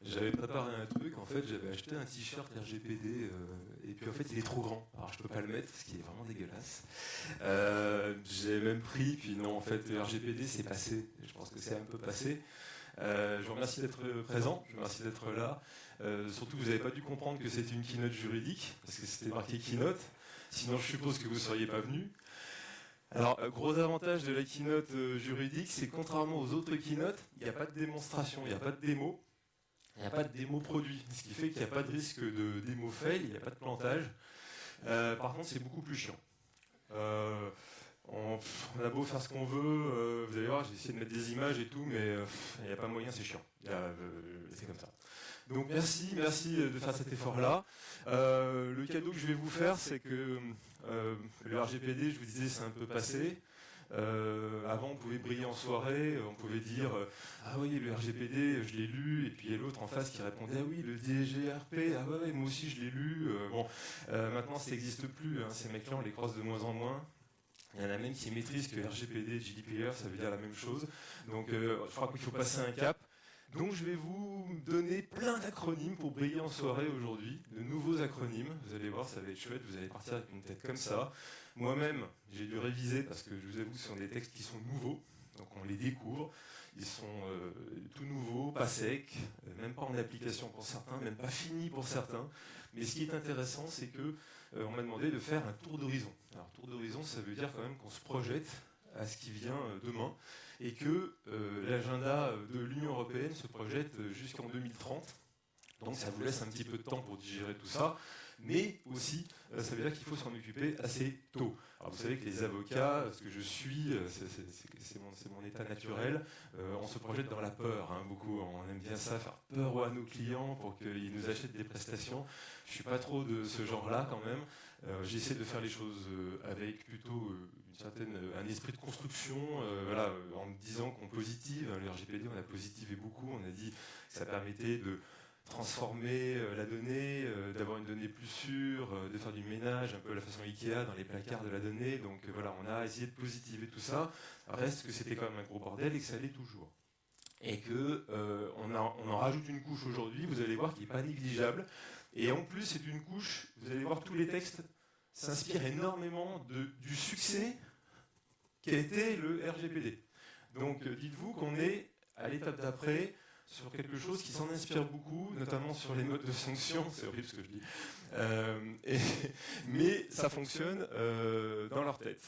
J'avais préparé un truc, en fait, j'avais acheté un t-shirt RGPD, et puis en fait, il est trop grand. Alors, je peux pas le mettre, ce qui est vraiment dégueulasse. J'ai même pris, puis non, en fait, le RGPD, c'est passé. Je pense que c'est un peu passé. Je vous remercie d'être présent, je vous remercie d'être là. Surtout, vous n'avez pas dû comprendre que c'était une keynote juridique, parce que c'était marqué keynote. Sinon, je suppose que vous ne seriez pas venu. Alors, gros avantage de la keynote juridique, c'est que contrairement aux autres keynotes, il n'y a pas de démonstration, il n'y a pas de démo. Il n'y a pas de démo produit, ce qui fait qu'il n'y a pas de risque de démo fail, il n'y a pas de plantage. Par contre, c'est beaucoup plus chiant. On a beau faire ce qu'on veut, vous allez voir, j'ai essayé de mettre des images et tout, mais il n'y a pas moyen, c'est chiant. C'est comme ça. Donc merci de faire cet effort-là. Le cadeau que je vais vous faire, c'est que le RGPD, je vous disais, c'est un peu passé. Avant, on pouvait briller en soirée, on pouvait dire ah oui, le RGPD, je l'ai lu, et puis il y a l'autre en face qui répondait ah oui, le DGRP, ah ouais, moi aussi je l'ai lu. Maintenant, ça n'existe plus, hein, ces mecs-là, on les croise de moins en moins. Il y en a même qui maîtrisent que RGPD et GDPR, ça veut dire la même chose. Donc, je crois qu'il faut passer un cap. Donc, je vais vous donner plein d'acronymes pour briller en soirée aujourd'hui, de nouveaux acronymes. Vous allez voir, ça va être chouette, vous allez partir avec une tête comme ça. Moi-même, j'ai dû réviser parce que je vous avoue, ce sont des textes qui sont nouveaux. Donc, on les découvre. Ils sont tout nouveaux, pas secs, même pas en application pour certains, même pas finis pour certains. Mais ce qui est intéressant, c'est que on m'a demandé de faire un tour d'horizon. Alors, tour d'horizon, ça veut dire quand même qu'on se projette à ce qui vient demain et que l'agenda de l'Union européenne se projette jusqu'en 2030. Donc ça vous laisse un petit peu de temps pour digérer tout ça, mais aussi ça veut dire qu'il faut s'en occuper assez tôt. Alors vous savez que les avocats, ce que je suis, c'est mon état naturel, on se projette dans la peur, hein, beaucoup. On aime bien ça, faire peur à nos clients pour qu'ils nous achètent des prestations. Je suis pas trop de ce genre-là quand même. J'essaie de faire les choses avec plutôt un esprit de construction, voilà, en me disant qu'on positive. Le RGPD, on a positivé beaucoup. On a dit que ça permettait de transformer la donnée, d'avoir une donnée plus sûre, de faire du ménage, un peu à la façon Ikea dans les placards de la donnée. Donc voilà, on a essayé de positiver tout ça. Reste que c'était quand même un gros bordel et que ça l'est toujours. Et que on en rajoute une couche aujourd'hui, vous allez voir, qui n'est pas négligeable. Et en plus, c'est une couche, vous allez voir, tous les textes s'inspirent énormément du succès qu'a été le RGPD. Donc dites-vous qu'on est à l'étape d'après sur quelque chose qui s'en inspire beaucoup, notamment sur les modes de sanction, c'est horrible ce que je dis, mais ça fonctionne dans leur tête,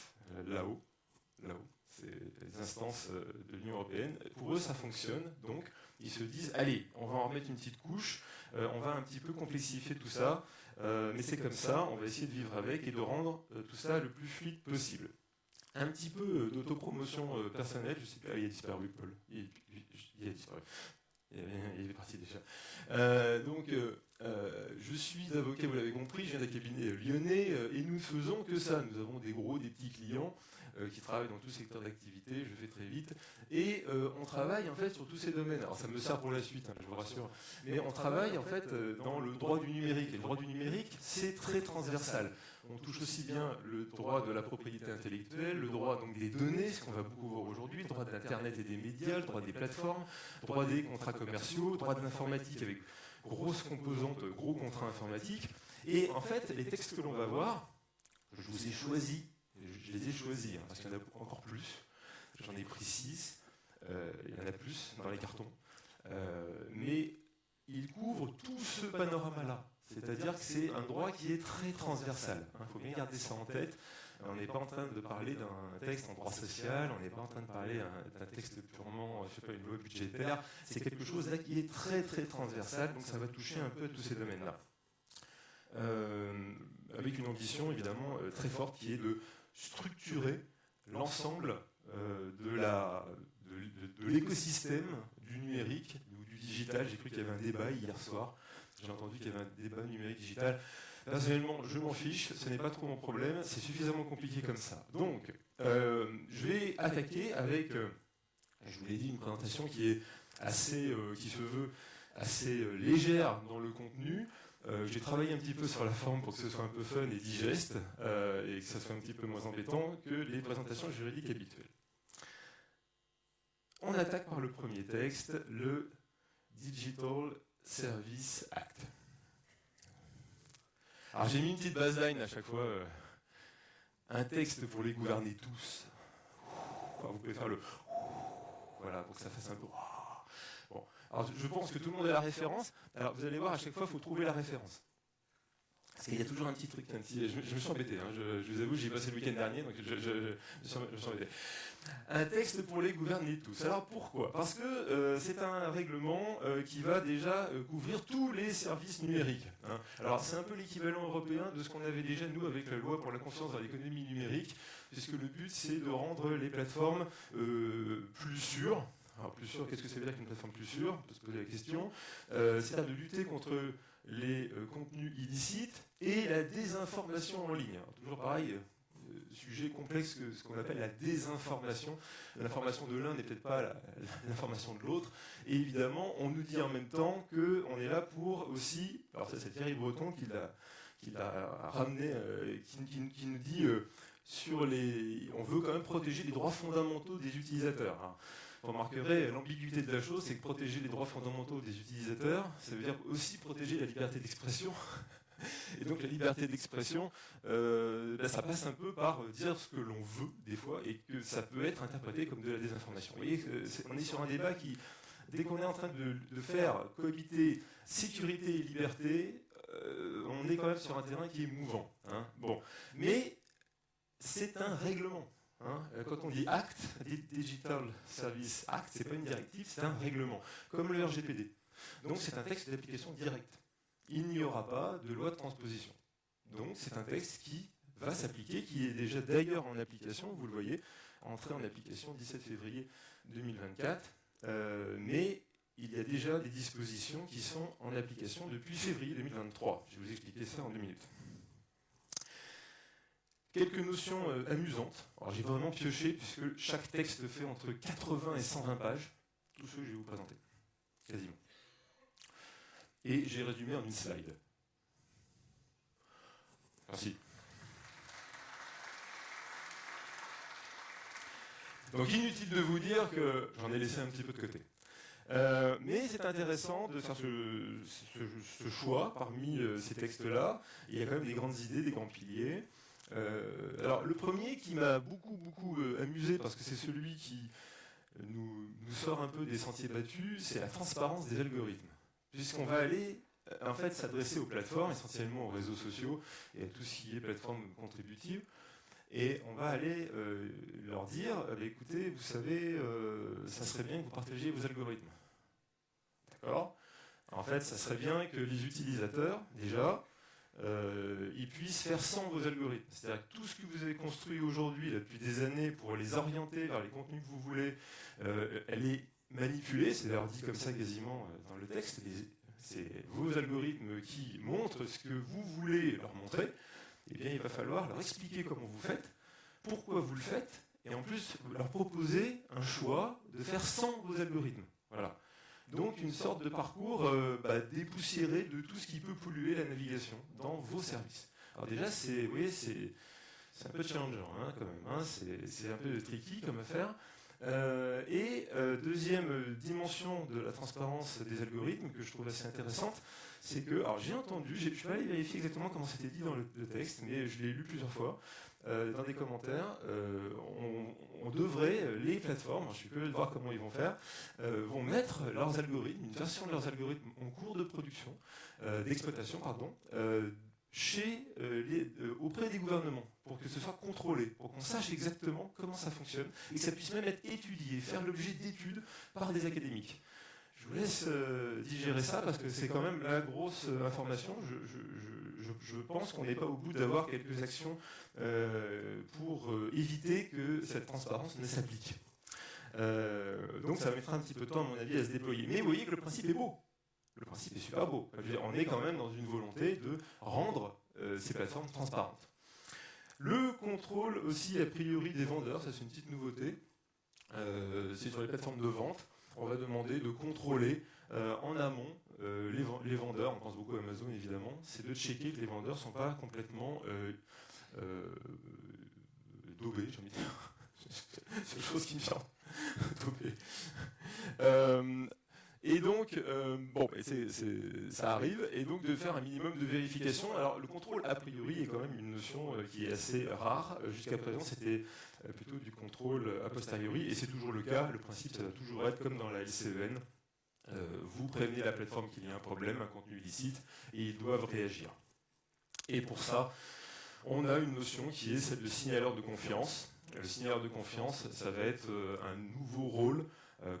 là-haut, c'est les instances de l'Union européenne, pour eux ça fonctionne, donc ils se disent, allez, on va en remettre une petite couche, on va un petit peu complexifier tout ça, mais c'est comme ça, on va essayer de vivre avec et de rendre tout ça le plus fluide possible. Un petit peu d'autopromotion personnelle, je sais pas, il a disparu Paul, il a disparu. Il est parti déjà. Je suis avocat, vous l'avez compris, je viens d'un cabinet lyonnais et nous ne faisons que ça. Nous avons des gros, des petits clients qui travaillent dans tout secteur d'activité, je fais très vite, et on travaille en fait sur tous ces domaines. Alors ça me sert pour la suite, hein, je vous rassure, mais on travaille en fait dans le droit du numérique. Et le droit du numérique, c'est très transversal. On touche aussi bien le droit de la propriété intellectuelle, le droit donc des données, ce qu'on va beaucoup voir aujourd'hui, le droit de l'Internet et des médias, le droit des plateformes, le droit des contrats commerciaux, le droit de l'informatique avec grosse composante, gros contrats informatiques. Et en fait, les textes que l'on va voir, je vous ai choisi, je les ai choisis, hein, parce qu'il y en a encore plus. J'en ai pris 6, il y en a plus dans les cartons. Mais ils couvrent tout ce panorama-là. C'est-à-dire que c'est un droit qui est très transversal. Il faut bien garder ça en tête. On n'est pas en train de parler d'un texte en droit social, on n'est pas en train de parler d'un texte purement, je sais pas, une loi budgétaire. C'est quelque chose là qui est très très transversal, donc ça va toucher un peu à tous ces domaines-là. Avec une ambition évidemment très forte qui est de structurer l'ensemble de l'écosystème du numérique ou du digital. J'ai cru qu'il y avait un débat hier soir. J'ai entendu qu'il y avait un débat numérique digital. Personnellement, je m'en fiche, ce n'est pas trop mon problème, c'est suffisamment compliqué comme ça. Donc, je vais attaquer avec, je vous l'ai dit, une présentation qui est assez, qui se veut assez légère dans le contenu. J'ai travaillé un petit peu sur la forme pour que ce soit un peu fun et digeste, et que ça soit un petit peu moins embêtant que les présentations juridiques habituelles. On attaque par le premier texte, le Digital Service Act. Alors j'ai mis une petite baseline à chaque fois. Un texte pour les gouverner tous. Alors, vous pouvez faire le... Voilà, pour que ça fasse un peu... Bon. Alors je pense que tout le monde a la référence. Alors vous allez voir, à chaque fois, il faut trouver la référence. Parce qu'il y a toujours un petit truc, je me suis embêté, hein, je vous avoue, j'y ai passé le week-end dernier, donc je me suis embêté. Un texte pour les gouverner tous. Alors pourquoi? Parce que c'est un règlement qui va déjà couvrir tous les services numériques. Hein. Alors c'est un peu l'équivalent européen de ce qu'on avait déjà, nous, avec la loi pour la confiance dans l'économie numérique, puisque le but c'est de rendre les plateformes plus sûres. Alors plus sûr, qu'est-ce que ça veut dire qu'une plateforme plus sûre? On peut se poser la question. C'est-à-dire de lutter contre les contenus illicites et la désinformation en ligne. Alors, toujours pareil, sujet complexe que ce qu'on appelle la désinformation. L'information de l'un n'est peut-être pas l'information de l'autre. Et évidemment, on nous dit en même temps qu'on est là pour aussi, alors ça c'est Thierry Breton qui l'a ramené, qui nous dit on veut quand même protéger les droits fondamentaux des utilisateurs. Hein. Vous remarquerez, l'ambiguïté de la chose, c'est que protéger les droits fondamentaux des utilisateurs, ça veut dire aussi protéger la liberté d'expression. Et donc la liberté d'expression, ça passe un peu par dire ce que l'on veut des fois, et que ça peut être interprété comme de la désinformation. Vous voyez, on est sur un débat qui, dès qu'on est en train de faire cohabiter sécurité et liberté, on est quand même sur un terrain qui est mouvant. Hein. Bon. Mais c'est un règlement. Hein, quand on dit Act, Digital Service Act, c'est pas une directive, c'est un règlement, comme le RGPD. Donc c'est un texte d'application directe. Il n'y aura pas de loi de transposition. Donc c'est un texte qui va s'appliquer, qui est déjà d'ailleurs en application, vous le voyez, entré en application 17 février 2024, mais il y a déjà des dispositions qui sont en application depuis février 2023. Je vais vous expliquer ça en 2 minutes. Quelques notions amusantes. Alors j'ai vraiment pioché, puisque chaque texte fait entre 80 et 120 pages, tous ceux que je vais vous présenter, quasiment. Et j'ai résumé en une slide. Merci. Donc inutile de vous dire que j'en ai laissé un petit peu de côté. Mais c'est intéressant de faire ce choix parmi ces textes-là. Il y a quand même des grandes idées, des grands piliers. Alors le premier qui m'a beaucoup amusé, parce que c'est celui qui nous sort un peu des sentiers battus, c'est la transparence des algorithmes. Puisqu'on va aller en fait s'adresser aux plateformes, essentiellement aux réseaux sociaux et à tout ce qui est plateforme contributive, et on va aller leur dire, écoutez, vous savez, ça serait bien que vous partagiez vos algorithmes. D'accord ? En fait, ça serait bien que les utilisateurs, déjà, ils puissent faire sans vos algorithmes. C'est-à-dire que tout ce que vous avez construit aujourd'hui, depuis des années, pour les orienter vers les contenus que vous voulez, elle est manipulée, c'est d'ailleurs dit comme ça quasiment dans le texte, c'est vos algorithmes qui montrent ce que vous voulez leur montrer. Eh bien, il va falloir leur expliquer comment vous faites, pourquoi vous le faites, et en plus leur proposer un choix de faire sans vos algorithmes. Voilà. Donc une sorte de parcours dépoussiéré de tout ce qui peut polluer la navigation dans vos services. Alors déjà, c'est un peu challengeant quand même, hein, c'est un peu tricky comme affaire. Deuxième dimension de la transparence des algorithmes que je trouve assez intéressante, c'est que, alors j'ai entendu, je ne suis pas allé vérifier exactement comment c'était dit dans le texte, mais je l'ai lu plusieurs fois, dans des commentaires, on devrait, les plateformes, je suis curieux de voir comment ils vont faire, vont mettre leurs algorithmes, une version de leurs algorithmes en cours de production, d'exploitation, pardon, auprès des gouvernements, pour que ce soit contrôlé, pour qu'on sache exactement comment ça fonctionne, et que ça puisse même être étudié, faire l'objet d'études par des académiques. Je vous laisse digérer ça, parce que c'est quand même la grosse information. Je pense qu'on n'est pas au bout d'avoir quelques actions pour éviter que cette transparence ne s'applique. Donc ça mettra un petit peu de temps, à mon avis, à se déployer. Mais vous voyez que le principe est beau. Le principe est super beau. On est quand même dans une volonté de rendre ces plateformes transparentes. Le contrôle aussi, a priori, des vendeurs, ça c'est une petite nouveauté. C'est sur les plateformes de vente. On va demander de contrôler en amont les vendeurs. On pense beaucoup à Amazon, évidemment. C'est de checker que les vendeurs ne sont pas complètement daubés, j'ai envie de dire. C'est une chose qui me vient. Daubés. Et donc, ça arrive, et donc de faire un minimum de vérification. Alors, le contrôle a priori est quand même une notion qui est assez rare. Jusqu'à présent, c'était plutôt du contrôle a posteriori, et c'est toujours le cas. Le principe, ça va toujours être comme dans la LCEN. Vous prévenez la plateforme qu'il y a un problème, un contenu illicite, et ils doivent réagir. Et pour ça, on a une notion qui est celle de signaleur de confiance. Le signaleur de confiance, ça va être un nouveau rôle,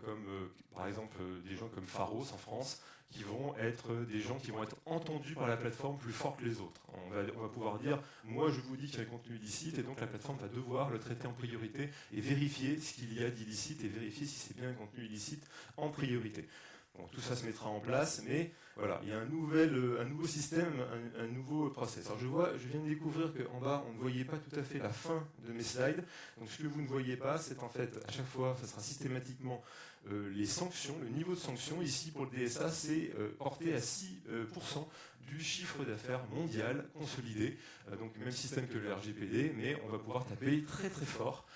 comme par exemple des gens comme Pharos en France, qui vont être des gens qui vont être entendus par la plateforme plus fort que les autres. On va pouvoir dire, moi je vous dis qu'il y a un contenu illicite, et donc la plateforme va devoir le traiter en priorité et vérifier ce qu'il y a d'illicite et vérifier si c'est bien un contenu illicite en priorité. Bon, tout ça se mettra en place, mais voilà, il y a un nouveau système, un nouveau process. Alors je viens de découvrir qu'en bas, on ne voyait pas tout à fait la fin de mes slides. Donc ce que vous ne voyez pas, c'est en fait, à chaque fois, ça sera systématiquement les sanctions, le niveau de sanctions. Ici, pour le DSA, c'est porté à 6% du chiffre d'affaires mondial consolidé. Donc même système que le RGPD, mais on va pouvoir taper très très fort.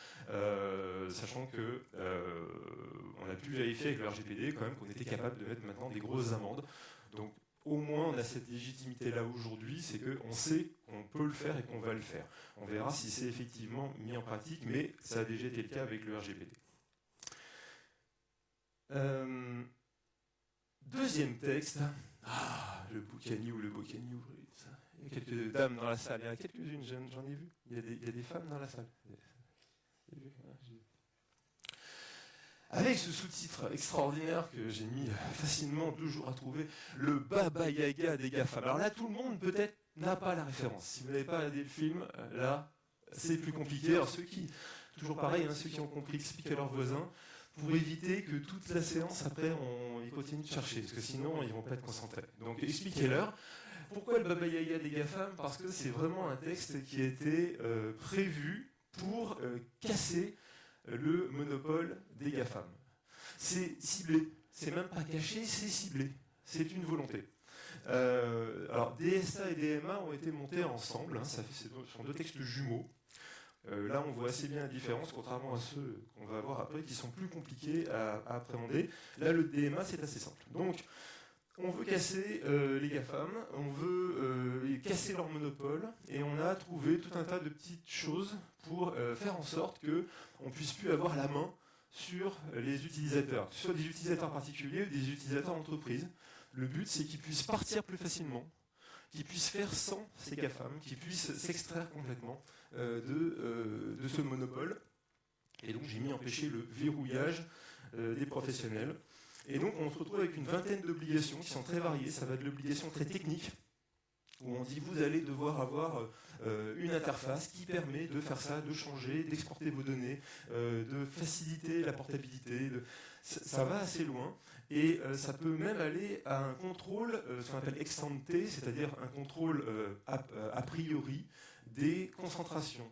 Sachant que on a pu vérifier avec le RGPD quand même qu'on était capable de mettre maintenant des grosses amendes. Donc au moins on a cette légitimité-là aujourd'hui, c'est qu'on sait qu'on peut le faire et qu'on va le faire. On verra si c'est effectivement mis en pratique, mais ça a déjà été le cas avec le RGPD. Deuxième texte. Ah, le boucani ou le bocani. Il y a quelques dames dans la salle, il y en a quelques-unes, j'en ai vu. Il y a des femmes dans la salle. Avec ce sous-titre extraordinaire que j'ai mis facilement 2 jours à trouver, le Baba Yaga des GAFAM. Alors là, tout le monde peut-être n'a pas la référence. Si vous n'avez pas regardé le film, là, c'est plus compliqué. Alors ceux qui, toujours pareil, ceux qui ont compris, expliquent à leurs voisins, pour éviter que toute la séance, après, ils continuent de chercher, parce que sinon, ils ne vont pas être concentrés. Donc expliquez-leur. Pourquoi le Baba Yaga des GAFAM? Parce que c'est vraiment un texte qui a été prévu pour casser le monopole des GAFAM. C'est ciblé, c'est même pas caché, c'est ciblé. C'est une volonté. Alors DSA et DMA ont été montés ensemble, ce sont 2 textes jumeaux. Là, on voit assez bien la différence, contrairement à ceux qu'on va avoir après, qui sont plus compliqués à appréhender. Là, le DMA, c'est assez simple. Donc, on veut casser les GAFAM, on veut casser leur monopole, et on a trouvé tout un tas de petites choses pour faire en sorte qu'on ne puisse plus avoir la main sur les utilisateurs, que ce soit des utilisateurs particuliers ou des utilisateurs entreprises. Le but, c'est qu'ils puissent partir plus facilement, qu'ils puissent faire sans ces GAFAM, qu'ils puissent s'extraire complètement de ce monopole. Et donc j'ai mis empêcher le verrouillage des professionnels. Et donc on se retrouve avec une vingtaine d'obligations qui sont très variées. Ça va de l'obligation très technique, où on dit vous allez devoir avoir une interface qui permet de faire ça, de changer, d'exporter vos données, de faciliter la portabilité. Ça va assez loin, et ça peut même aller à un contrôle, ce qu'on appelle ex ante, c'est-à-dire un contrôle a priori des concentrations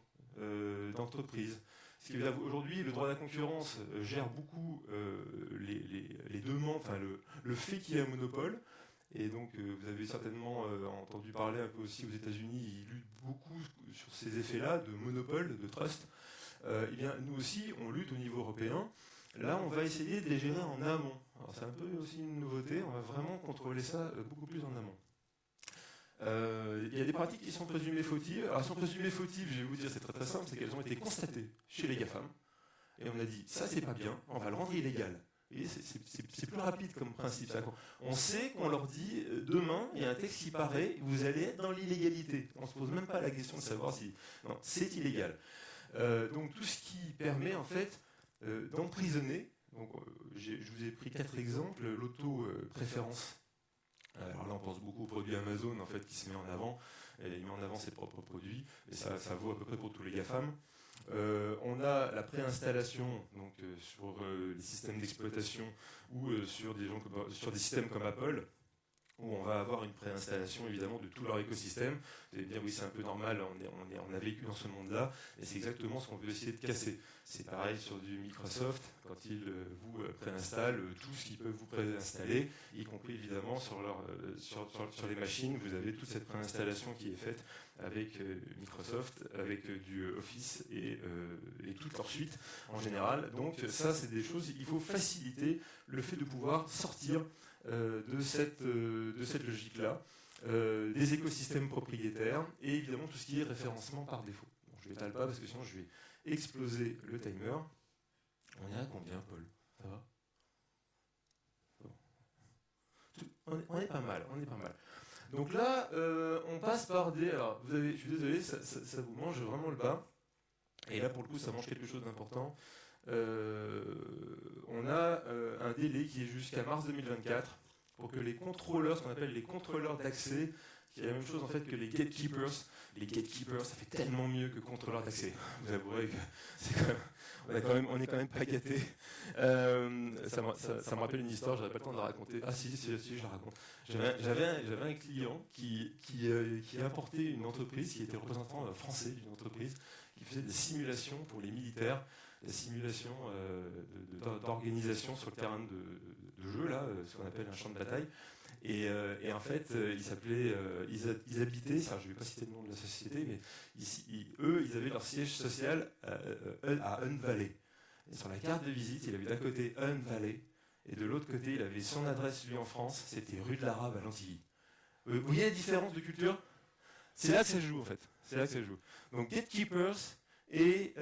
d'entreprises. Aujourd'hui, le droit de la concurrence gère beaucoup les demandes, enfin le fait qu'il y ait un monopole. Et donc, vous avez certainement entendu parler un peu aussi aux États-Unis, ils luttent beaucoup sur ces effets-là de monopole, de trust. Eh bien, nous aussi, on lutte au niveau européen. Là, on va essayer de les gérer en amont. Alors, c'est un peu aussi une nouveauté, on va vraiment contrôler ça beaucoup plus en amont. Il y a des pratiques qui sont présumées fautives. Alors, elles sont présumées fautives, je vais vous dire, c'est très très simple, c'est qu'elles ont été constatées chez les GAFAM. Et on a dit, ça c'est pas bien, on va le rendre illégal. Et c'est plus rapide comme principe. On sait qu'on leur dit, demain, il y a un texte qui paraît, vous allez être dans l'illégalité. On ne se pose même pas la question de savoir si... Non, c'est illégal. Donc tout ce qui permet en fait d'emprisonner. Donc, je vous ai pris 4 exemples. L'auto-préférence. Alors là, on pense beaucoup au produit Amazon en fait, qui se met en avant. Et il met en avant ses propres produits. Et ça vaut à peu près pour tous les GAFAM. On a la préinstallation donc, sur les systèmes d'exploitation ou sur des systèmes comme Apple. où on va avoir une préinstallation évidemment de tout leur écosystème. Vous allez me dire oui, c'est un peu normal, on a vécu dans ce monde-là, et c'est exactement ce qu'on veut essayer de casser. C'est pareil sur du Microsoft, quand ils vous préinstallent tout ce qu'ils peuvent vous préinstaller, y compris évidemment sur les machines, vous avez toute cette préinstallation qui est faite avec Microsoft, avec du Office et toute leur suite en général. Donc ça, c'est des choses, il faut faciliter le fait de pouvoir sortir de cette logique-là, des écosystèmes propriétaires et évidemment tout ce qui est référencement par défaut. Bon, je ne l'étale pas parce que sinon je vais exploser le timer. On est à combien, Paul? Ça va? Bon. On est pas mal, on est pas mal. Donc là, on passe par des... Alors, je suis désolé, ça vous mange vraiment le bas. Et là, pour le coup, ça mange quelque chose d'important. On a un délai qui est jusqu'à mars 2024 pour que les contrôleurs, ce qu'on appelle les contrôleurs d'accès, qui est la même chose en fait que les gatekeepers. Les gatekeepers, ça fait tellement mieux que contrôleurs d'accès. Vous avouerez que on est quand même pas gâté. Ça me rappelle une histoire, j'aurais pas le temps de la raconter. Ah si, je la raconte. J'avais un client qui importait une entreprise, qui était représentant français d'une entreprise, qui faisait des simulations pour les militaires, des simulations d'organisation sur le terrain de jeu, là, ce qu'on appelle un champ de bataille. Et en fait, ils habitaient, je ne vais pas citer le nom de la société, mais eux, ils avaient leur siège social à Hun Valley. Et sur la carte de visite, il avait d'un côté Hun Valley, et de l'autre côté, il avait son adresse, lui, en France, c'était rue de l'Arabe à Lantivy. Vous voyez la différence de culture? C'est là que ça joue, en fait. C'est là que ça joue. Donc, gatekeepers et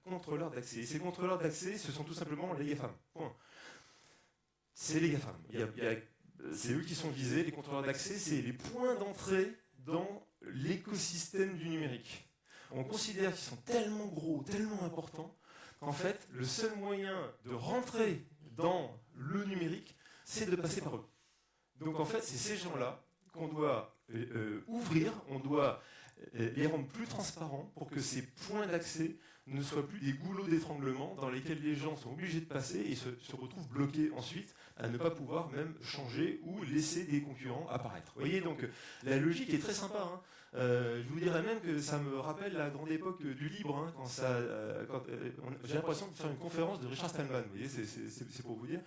contrôleurs d'accès. Et ces contrôleurs d'accès, ce sont tout simplement les GAFAM. Point. C'est les GAFAM. C'est eux qui sont visés, les contrôleurs d'accès, c'est les points d'entrée dans l'écosystème du numérique. On considère qu'ils sont tellement gros, tellement importants, qu'en fait, le seul moyen de rentrer dans le numérique, c'est de passer par eux. Donc en fait, c'est ces gens-là qu'on doit ouvrir, on doit les rendre plus transparents pour que ces points d'accès ne soient plus des goulots d'étranglement dans lesquels les gens sont obligés de passer et se retrouvent bloqués ensuite à ne pas pouvoir même changer ou laisser des concurrents apparaître. Vous voyez, donc la logique est très sympa. Hein. Je vous dirais même que ça me rappelle la grande époque du libre, hein, j'ai l'impression de faire une conférence de Richard Stallman. Vous voyez, c'est pour vous dire.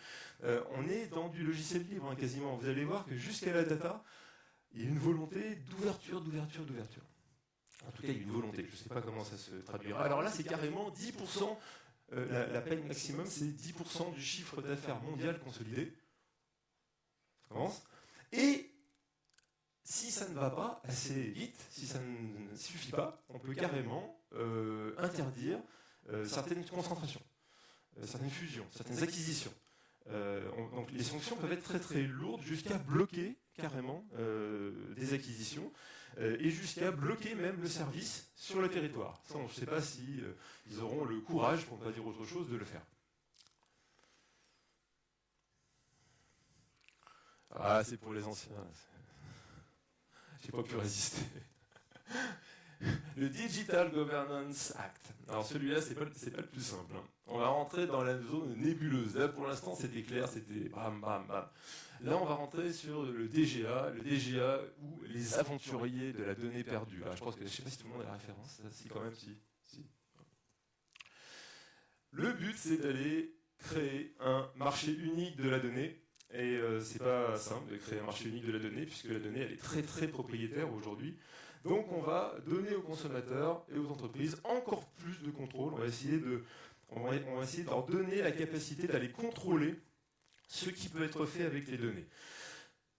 On est dans du logiciel libre, hein, quasiment. Vous allez voir que jusqu'à la data, il y a une volonté d'ouverture. En tout cas, il y a une volonté. Je ne sais pas comment ça se traduira. Alors là, c'est carrément 10%. La paye maximum, c'est 10% du chiffre d'affaires mondial consolidé. Ça commence. Et si ça ne va pas assez vite, si ça ne suffit pas, on peut carrément interdire certaines concentrations, certaines fusions, certaines acquisitions. Donc les sanctions peuvent être très très lourdes jusqu'à bloquer carrément des acquisitions et jusqu'à bloquer même le service sur le territoire. Ça, je ne sais pas si ils auront le courage, pour ne pas dire autre chose, de le faire. Ah, c'est pour les anciens. J'ai pas pu résister. Le Digital Governance Act. Alors celui-là, c'est pas le plus simple. Hein. On va rentrer dans la zone nébuleuse. Là, pour l'instant, c'était clair, c'était bam, bam, bam. Là, on va rentrer sur le DGA ou les aventuriers de la donnée perdue. Alors, je pense que je sais pas si tout le monde a la référence. Si quand même, si. Le but, c'est d'aller créer un marché unique de la donnée. Et c'est pas simple de créer un marché unique de la donnée, puisque la donnée, elle est très très propriétaire aujourd'hui. Donc on va donner aux consommateurs et aux entreprises encore plus de contrôle. On va essayer de leur donner la capacité d'aller contrôler ce qui peut être fait avec les données.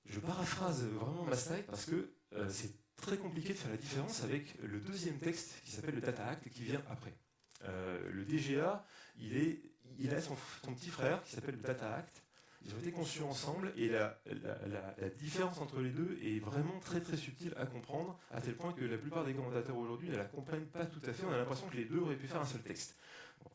Je paraphrase vraiment ma slide parce que c'est très compliqué de faire la différence avec le deuxième texte qui s'appelle le Data Act qui vient après. Le DGA, il a son petit frère qui s'appelle le Data Act. Ils ont été conçus ensemble et la différence entre les deux est vraiment très très subtile à comprendre, à tel point que la plupart des commentateurs aujourd'hui ne la comprennent pas tout à fait. On a l'impression que les deux auraient pu faire un seul texte. Bon.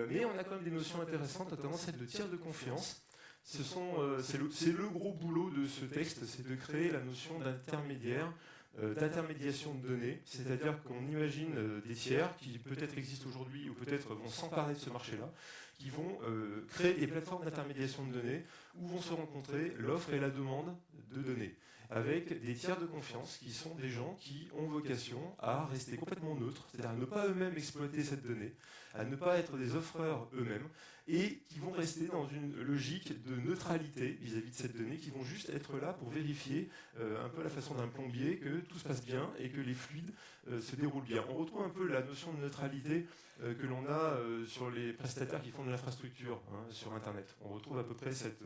Mais on a quand même des notions intéressantes, notamment celle de tiers de confiance. C'est le gros boulot de ce texte, c'est de créer la notion d'intermédiaire, d'intermédiation de données, c'est-à-dire qu'on imagine des tiers qui peut-être existent aujourd'hui ou peut-être vont s'emparer de ce marché-là, qui vont créer des plateformes d'intermédiation de données où vont se rencontrer l'offre et la demande de données, avec des tiers de confiance qui sont des gens qui ont vocation à rester complètement neutres, c'est-à-dire à ne pas eux-mêmes exploiter cette donnée, à ne pas être des offreurs eux-mêmes, et qui vont rester dans une logique de neutralité vis-à-vis de cette donnée, qui vont juste être là pour vérifier, un peu à la façon d'un plombier, que tout se passe bien et que les fluides se déroulent bien. On retrouve un peu la notion de neutralité que l'on a sur les prestataires qui font de l'infrastructure sur Internet. On retrouve à peu près cette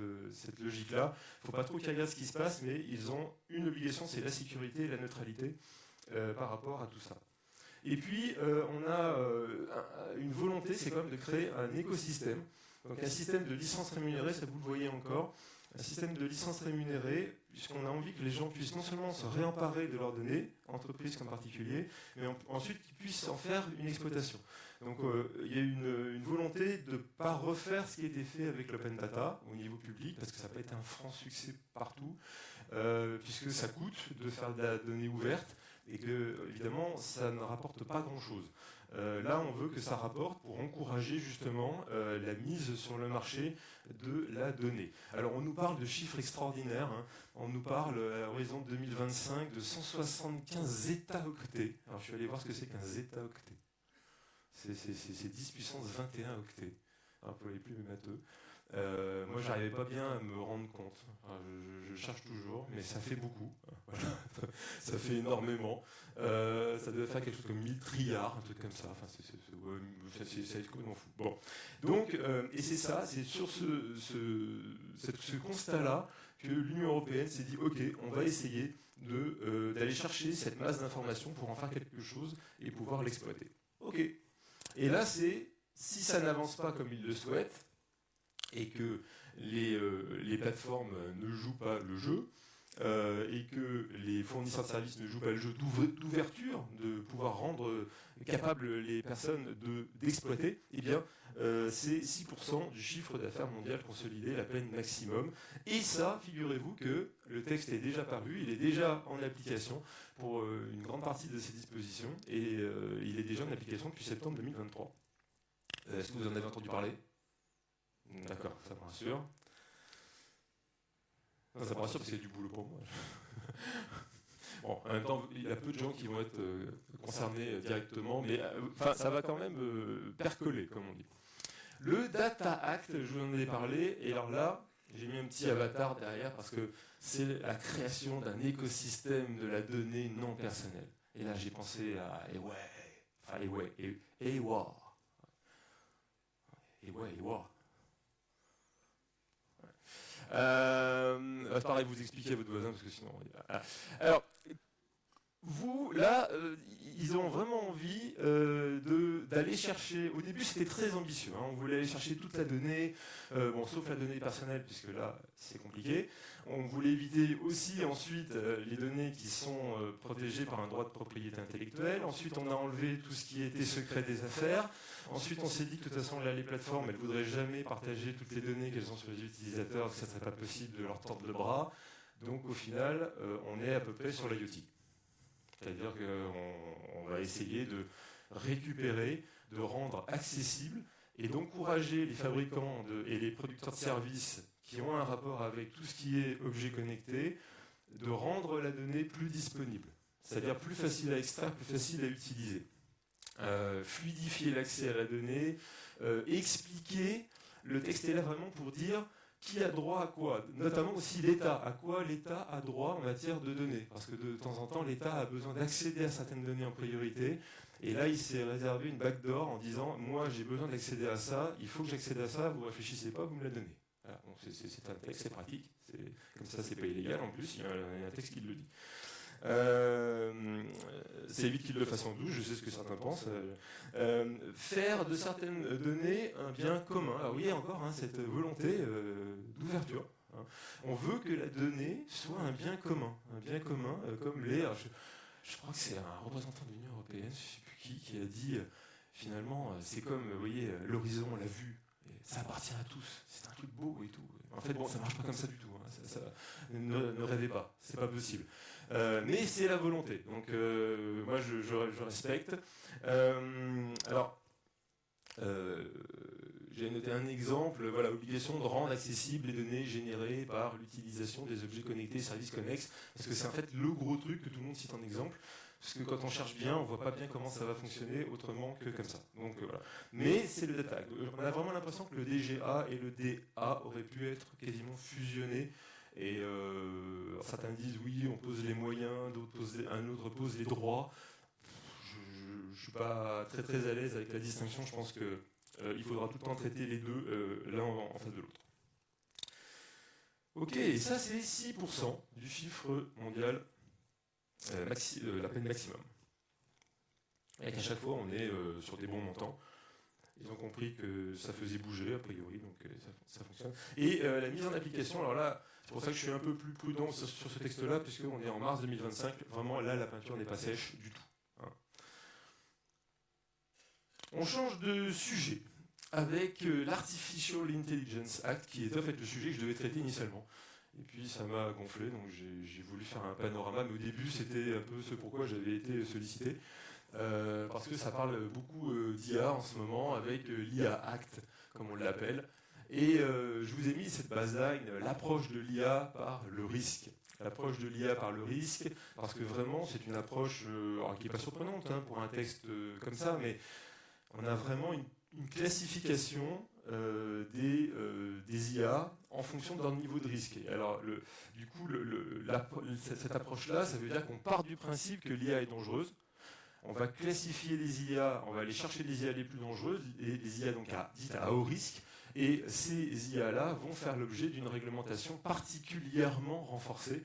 logique-là. Il ne faut pas trop qu'ils regardent ce qui se passe, mais ils ont une obligation, c'est la sécurité et la neutralité par rapport à tout ça. Et puis, on a une volonté, c'est quand même de créer un écosystème. Donc un système de licence rémunérée, ça vous le voyez encore, un système de licence rémunérée, puisqu'on a envie que les gens puissent non seulement se réemparer de leurs données, entreprises comme particuliers, mais ensuite qu'ils puissent en faire une exploitation. Donc il y a une volonté de ne pas refaire ce qui a été fait avec l'open data au niveau public, parce que ça n'a pas été un franc succès partout, puisque ça coûte de faire de la donnée ouverte, et que, évidemment, ça ne rapporte pas grand-chose. Là, on veut que ça rapporte pour encourager justement la mise sur le marché de la donnée. Alors, on nous parle de chiffres extraordinaires. On nous parle, à l'horizon 2025, de 175 zeta-octets. Alors, je suis allé voir ce que c'est qu'un zeta-octet. C'est 10 puissance 21 octets. Un peu les plus matheux. Moi, j'arrivais pas bien à me rendre compte. Enfin, je cherche toujours, mais ça fait beaucoup. Voilà. Ça fait énormément. Ça devait faire quelque chose comme 1000 trilliards, un truc comme ça. Enfin, c'est complètement fou. Bon. Donc, et c'est ça, c'est sur ce constat-là que l'Union européenne s'est dit, OK, on va essayer d'aller chercher cette masse d'informations pour en faire quelque chose et pouvoir l'exploiter. OK. Et là, si ça n'avance pas comme ils le souhaitent, et que les plateformes ne jouent pas le jeu, et que les fournisseurs de services ne jouent pas le jeu d'ouverture, de pouvoir rendre capables les personnes d'exploiter, eh bien, c'est 6% du chiffre d'affaires mondial consolidé, la peine maximum. Et ça, figurez-vous que le texte est déjà paru, il est déjà en application pour une grande partie de ces dispositions, et il est déjà en application depuis septembre 2023. Est-ce que vous en avez entendu parler ? D'accord, ça me rassure. Non, ça me rassure parce qu'il y a du boulot pour moi. Bon, en même temps, il y a peu de gens qui vont être concernés directement, mais ça va quand même percoler, comme on dit. Le Data Act, je vous en ai parlé, et alors là, j'ai mis un petit avatar derrière parce que c'est la création d'un écosystème de la donnée non personnelle. Et là, j'ai pensé à Ewa. C'est pareil, vous expliquez à votre voisin, parce que sinon... Alors, vous, là, ils ont vraiment envie d'aller chercher... Au début, c'était très ambitieux. On voulait aller chercher toute la donnée, sauf la donnée personnelle, puisque là, c'est compliqué. On voulait éviter aussi, ensuite, les données qui sont protégées par un droit de propriété intellectuelle. Ensuite, on a enlevé tout ce qui était secret des affaires. Ensuite, on s'est dit que de toute façon, là, les plateformes, elles ne voudraient jamais partager toutes les données qu'elles ont sur les utilisateurs, que ça ne serait pas possible de leur tordre le bras. Donc, au final, on est à peu près sur l'IoT. C'est-à-dire qu'on va essayer de récupérer, de rendre accessible et d'encourager les fabricants et les producteurs de services qui ont un rapport avec tout ce qui est objet connecté, de rendre la donnée plus disponible. C'est-à-dire plus facile à extraire, plus facile à utiliser. Fluidifier l'accès à la donnée, expliquer, le texte est là vraiment pour dire qui a droit à quoi, notamment aussi l'État, à quoi l'État a droit en matière de données, parce que de temps en temps l'État a besoin d'accéder à certaines données en priorité, et là il s'est réservé une backdoor en disant moi j'ai besoin d'accéder à ça, il faut que j'accède à ça, vous réfléchissez pas, vous me la donnez. Voilà, donc c'est un texte, c'est pratique, comme ça c'est pas illégal en plus, il y a un texte qui le dit. Ça évite qu'il le fasse en douce, je sais ce que certains pensent. Faire de certaines données un bien commun. Alors, vous voyez encore cette volonté d'ouverture. On veut que la donnée soit un bien commun comme les. Je crois que c'est un représentant de l'Union européenne, je ne sais plus qui a dit finalement, c'est comme, vous voyez, l'horizon, la vue. Ça appartient à tous, c'est un truc beau et tout. En fait, ça marche pas comme ça du tout. Ne rêvez pas, c'est pas possible. Mais c'est la volonté. Donc, moi, je respecte. Alors, j'ai noté un exemple, voilà, obligation de rendre accessibles les données générées par l'utilisation des objets connectés et services connexes, parce que c'est en fait le gros truc que tout le monde cite en exemple, parce que quand on cherche bien, on voit pas bien comment ça va fonctionner autrement que comme ça. Donc voilà. Mais c'est le data. On a vraiment l'impression que le DGA et le DA auraient pu être quasiment fusionnés. Et certains disent oui, on pose les moyens, un autre pose les droits. Je ne suis pas très très à l'aise avec la distinction. Je pense que il faudra tout le temps traiter les deux l'un en face de l'autre. Ok, et ça c'est 6% du chiffre mondial, la peine maximum. Et qu'à chaque fois on est sur des bons montants. Ils ont compris que ça faisait bouger, a priori, donc ça fonctionne. Et la mise en application, alors là, c'est pour ça que je suis un peu plus prudent sur ce texte-là, puisqu'on est en mars 2025. Vraiment, là, la peinture n'est pas sèche du tout. Hein. On change de sujet avec l'Artificial Intelligence Act, qui était en fait le sujet que je devais traiter initialement. Et puis ça m'a gonflé, donc j'ai voulu faire un panorama, mais au début, c'était un peu ce pourquoi j'avais été sollicité. Parce que ça parle beaucoup d'IA en ce moment, avec l'IA Act, comme on l'appelle. Et je vous ai mis cette baseline, l'approche de l'IA par le risque. L'approche de l'IA par le risque, parce que vraiment, c'est une approche qui n'est pas surprenante hein, pour un texte comme ça, mais on a vraiment une classification des IA en fonction de leur niveau de risque. Et alors, du coup, cette approche-là, ça veut dire qu'on part du principe que l'IA est dangereuse. On va classifier les IA, on va aller chercher les IA les plus dangereuses, les IA donc dites à haut risque, et ces IA-là vont faire l'objet d'une réglementation particulièrement renforcée,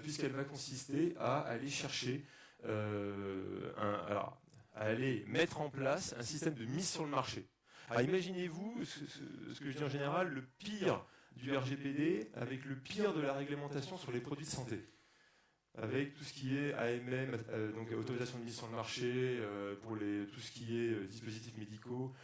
puisqu'elle va consister à aller chercher, à aller mettre en place un système de mise sur le marché. Alors imaginez-vous ce que je dis en général, le pire du RGPD avec le pire de la réglementation sur les produits de santé. Avec tout ce qui est AMM, donc autorisation de mise sur le marché, pour tout ce qui est dispositifs médicaux.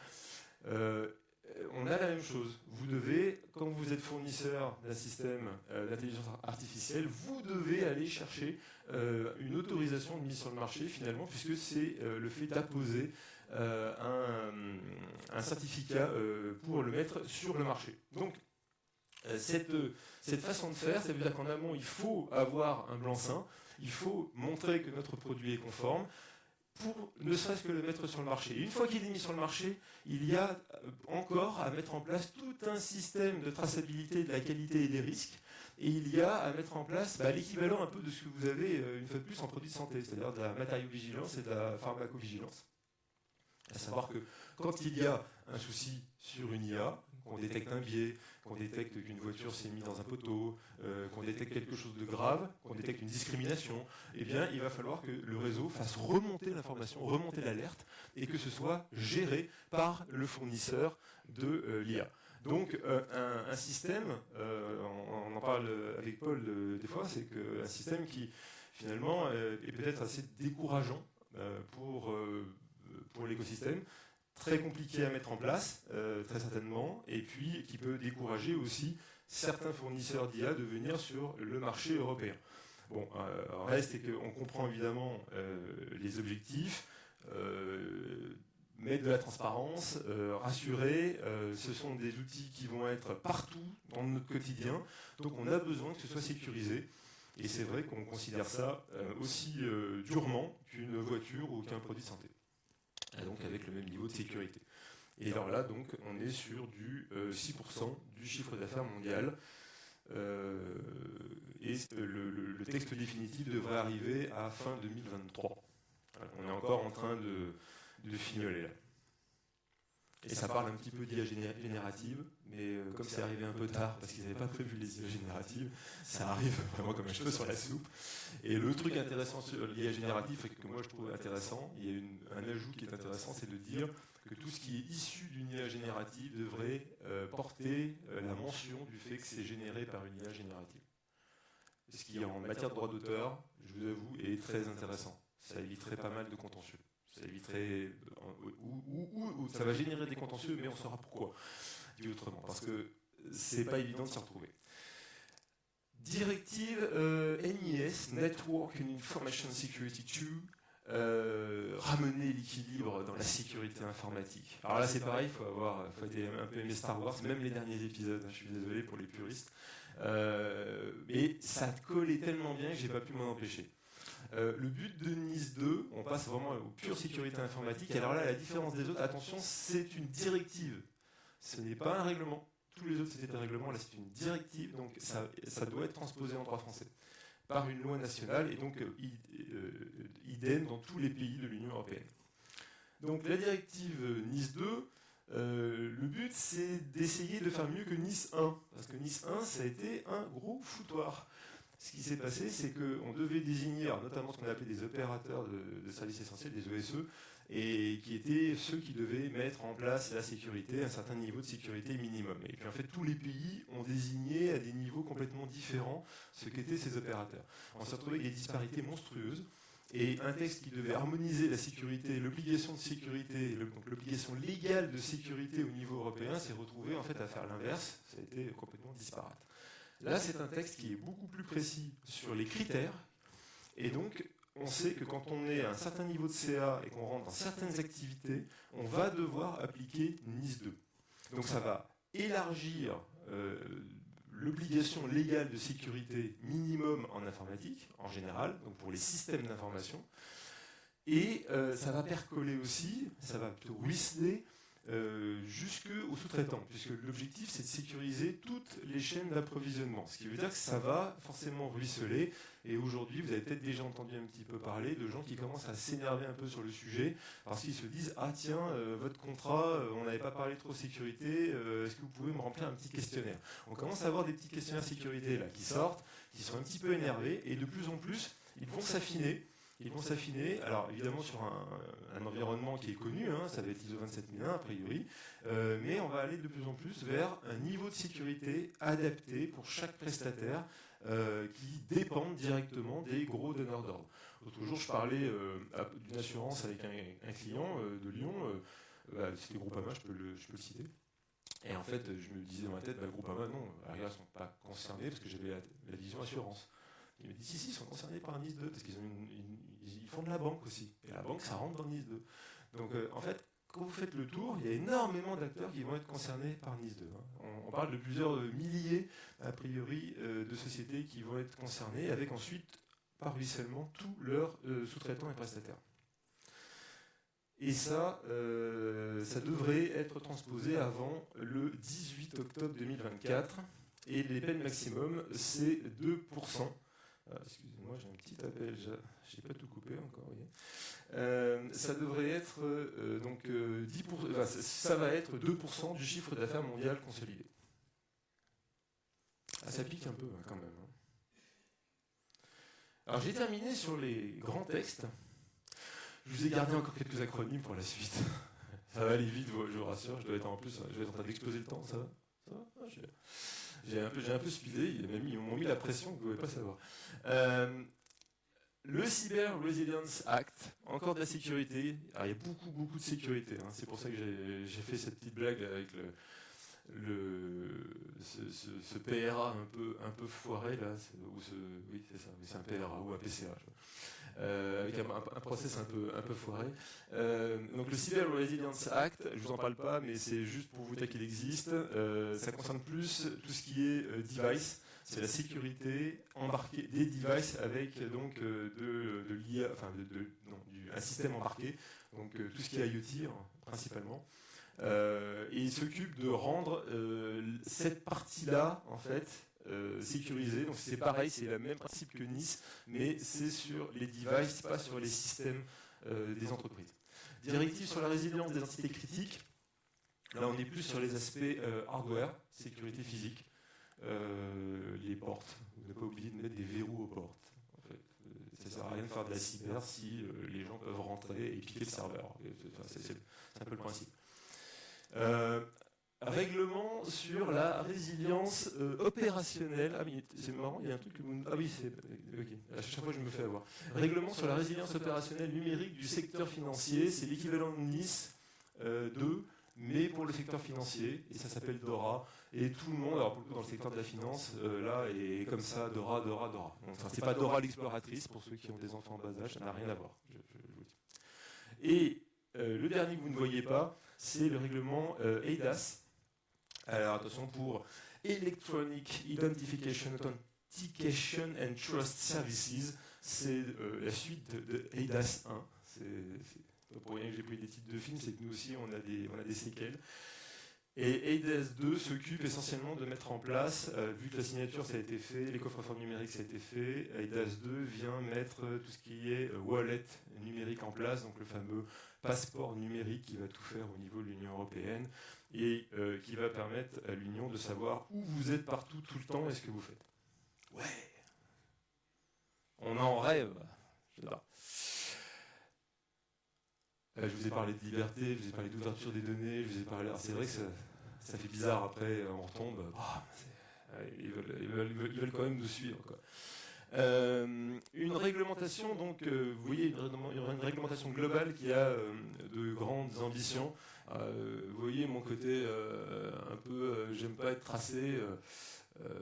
On a la même chose. Vous devez, quand vous êtes fournisseur d'un système d'intelligence artificielle, vous devez aller chercher une autorisation de mise sur le marché, finalement, puisque c'est le fait d'apposer un certificat pour le mettre sur le marché. Donc, cette façon de faire, ça veut dire qu'en amont, il faut avoir un blanc-seing, il faut montrer que notre produit est conforme, pour ne serait-ce que le mettre sur le marché. Et une fois qu'il est mis sur le marché, il y a encore à mettre en place tout un système de traçabilité de la qualité et des risques, et il y a à mettre en place l'équivalent un peu de ce que vous avez, une fois de plus, en produits de santé, c'est-à-dire de la matériovigilance et de la pharmacovigilance. À savoir que quand il y a un souci sur une IA, qu'on détecte un biais, qu'on détecte qu'une voiture s'est mise dans un poteau, qu'on détecte quelque chose de grave, qu'on détecte une discrimination, eh bien, il va falloir que le réseau fasse remonter l'information, remonter l'alerte, et que ce soit géré par le fournisseur de l'IA. Donc, un système, on en parle avec Paul des fois, c'est qu'un système qui, finalement, est peut-être assez décourageant pour l'écosystème, très compliqué à mettre en place, très certainement, et puis qui peut décourager aussi certains fournisseurs d'IA de venir sur le marché européen. Bon, reste qu'on comprend évidemment les objectifs, mettre de la transparence, rassurer, ce sont des outils qui vont être partout dans notre quotidien, donc on a besoin que ce soit sécurisé. Et c'est vrai qu'on considère ça aussi durement qu'une voiture ou qu'un produit de santé. Et donc avec le même niveau de sécurité. Et alors là, donc, on est sur du 6% du chiffre d'affaires mondial. Et le texte définitif devrait arriver à fin 2023. Voilà, on est encore en train de fignoler là. Et ça parle un petit peu d'IA générative, mais comme c'est arrivé un peu tard, parce qu'ils n'avaient pas prévu les IA génératives, ça arrive vraiment comme un cheveu sur la soupe. Et le truc intéressant sur l'IA générative, et que moi je trouve intéressant, il y a un ajout qui est intéressant, c'est de dire que tout ce qui est issu d'une IA générative devrait porter la mention du fait que c'est généré par une IA générative. Ce qui, en matière de droit d'auteur, je vous avoue, est très intéressant. Ça éviterait pas mal de contentieux. Ça éviterait, ou ça va générer des contentieux, mais on saura pourquoi, dit autrement, parce que c'est pas évident de s'y retrouver. Directive NIS, Network and Information Security 2, ramener l'équilibre dans la sécurité informatique. Alors là, c'est pareil, il faut être un peu aimé Star Wars, même les derniers épisodes, je suis désolé pour les puristes. Mais ça collait tellement bien que j'ai pas pu m'en empêcher. Le but de NIS 2, on passe vraiment aux pure sécurité informatique. Alors là, la différence des autres, attention, c'est une directive. Ce n'est pas un règlement. Tous les autres, c'était un règlement. Là, c'est une directive, donc ça doit être transposé en droit français par une loi nationale et donc idem dans tous les pays de l'Union européenne. Donc la directive NIS 2, le but c'est d'essayer de faire mieux que NIS 1, parce que NIS 1 ça a été un gros foutoir. Ce qui s'est passé, c'est qu'on devait désigner, notamment ce qu'on appelait des opérateurs de services essentiels, des ESE, et qui étaient ceux qui devaient mettre en place la sécurité, un certain niveau de sécurité minimum. Et puis en fait, tous les pays ont désigné à des niveaux complètement différents ce qu'étaient ces opérateurs. On s'est retrouvé avec des disparités monstrueuses, et un texte qui devait harmoniser la sécurité, l'obligation de sécurité, donc l'obligation légale de sécurité au niveau européen, s'est retrouvé en fait à faire l'inverse. Ça a été complètement disparate. Là, c'est un texte qui est beaucoup plus précis sur les critères, et donc on sait que quand on est à un certain niveau de CA et qu'on rentre dans certaines activités, on va devoir appliquer NIS 2. Donc ça va élargir l'obligation légale de sécurité minimum en informatique, en général, donc pour les systèmes d'information, et ça va percoler aussi, ça va plutôt ruisseler jusqu'aux sous-traitants, puisque l'objectif c'est de sécuriser toutes les chaînes d'approvisionnement, ce qui veut dire que ça va forcément ruisseler, et aujourd'hui vous avez peut-être déjà entendu un petit peu parler de gens qui commencent à s'énerver un peu sur le sujet, parce qu'ils se disent « Ah tiens, votre contrat, on n'avait pas parlé trop sécurité, est-ce que vous pouvez me remplir un petit questionnaire ?» On commence à avoir des petits questionnaires sécurité là, qui sortent, qui sont un petit peu énervés, et de plus en plus, ils vont s'affiner. Ils vont s'affiner, alors évidemment sur un environnement qui est connu, ça va être ISO 27001 a priori, mais on va aller de plus en plus vers un niveau de sécurité adapté pour chaque prestataire qui dépendent directement des gros donneurs d'ordre. L'autre jour, je parlais d'une assurance avec un client de Lyon, c'était Groupama, je peux le citer. Et en fait, je me disais dans ma tête, Groupama, non, ils ne sont pas concernés parce que j'avais la division assurance. Il me dit si, ils sont concernés par NIS 2 parce qu'ils font de la banque aussi. Et la banque, ça rentre dans NIS 2. Donc en fait, quand vous faites le tour, il y a énormément d'acteurs qui vont être concernés par NIS 2. On parle de plusieurs milliers, a priori, de sociétés qui vont être concernées, avec ensuite, par ruissellement, tous leurs sous-traitants et prestataires. Et ça devrait être transposé avant le 18 octobre 2024. Et les peines maximum, c'est 2%. Excusez-moi, j'ai un petit appel, je n'ai pas tout coupé encore. Ça devrait être donc 10%, ça va être 2% du chiffre d'affaires mondial consolidé. Ah, ça pique un peu quand même. Alors j'ai terminé sur les grands textes. Je vous ai gardé encore quelques acronymes pour la suite. Ça va aller vite, je vous rassure. Je dois être en train d'exploser le temps. Ça va j'ai un peu speedé, ils m'ont mis la pression que vous ne pouvez pas savoir. Le Cyber Resilience Act, encore de la sécurité. Alors, il y a beaucoup de sécurité. C'est pour ça que j'ai fait cette petite blague avec ce PRA un peu foiré là, oui c'est ça, c'est un PRA ou un PCA. Avec un process un peu foiré. Donc le Cyber Resilience Act, je vous en parle pas, mais c'est juste pour vous dire qu'il existe. Ça concerne plus tout ce qui est device, c'est la sécurité embarquée des devices avec donc de l'IA, un système embarqué, donc tout ce qui est IoT principalement. Et il s'occupe de rendre cette partie-là en fait sécurisée. Donc c'est pareil, c'est le même principe que Nice, mais c'est sur les devices, pas sur les systèmes des entreprises. Directive sur la résilience des entités critiques. Là, on est plus sur les aspects hardware, sécurité physique, les portes. Vous n'avez pas oublié de mettre des verrous aux portes. En fait, ça ne sert à rien de faire de la cyber si les gens peuvent rentrer et piquer le serveur. C'est un peu le principe. Règlement sur la résilience opérationnelle. Ah mais c'est marrant, il y a un truc que vous... Ah oui, c'est... Ok, à chaque fois je me fais avoir. Règlement sur la résilience opérationnelle numérique du secteur financier, c'est l'équivalent de Nice 2, mais pour le secteur financier, et ça s'appelle DORA, et tout le monde, alors pour le coup dans le secteur de la finance, là, est comme ça, DORA, DORA, DORA. Donc c'est pas DORA l'exploratrice, pour ceux qui ont des enfants en bas âge, ça n'a rien à voir, je vous dis. Et le dernier que vous ne voyez pas, c'est le règlement EIDAS. Alors attention, pour Electronic Identification and Trust Services, c'est la suite de EIDAS 1. C'est pas pour rien que j'ai pris des titres de films, c'est que nous aussi on a des séquelles. Et EIDAS 2 s'occupe essentiellement de mettre en place, vu que la signature ça a été fait, les coffres-forts numériques ça a été fait, EIDAS 2 vient mettre tout ce qui est wallet numérique en place, donc le fameux passeport numérique qui va tout faire au niveau de l'Union européenne et qui va permettre à l'Union de savoir où vous êtes partout, tout le temps, et ce que vous faites. Ouais, on en rêve. J'adore. Je vous ai parlé de liberté, je vous ai parlé d'ouverture des données, je vous ai parlé. Alors c'est vrai que ça fait bizarre après, on retombe. Ils veulent quand même nous suivre, quoi. Une réglementation, donc, vous voyez, une réglementation globale qui a de grandes ambitions. Vous voyez mon côté un peu, j'aime pas être tracé.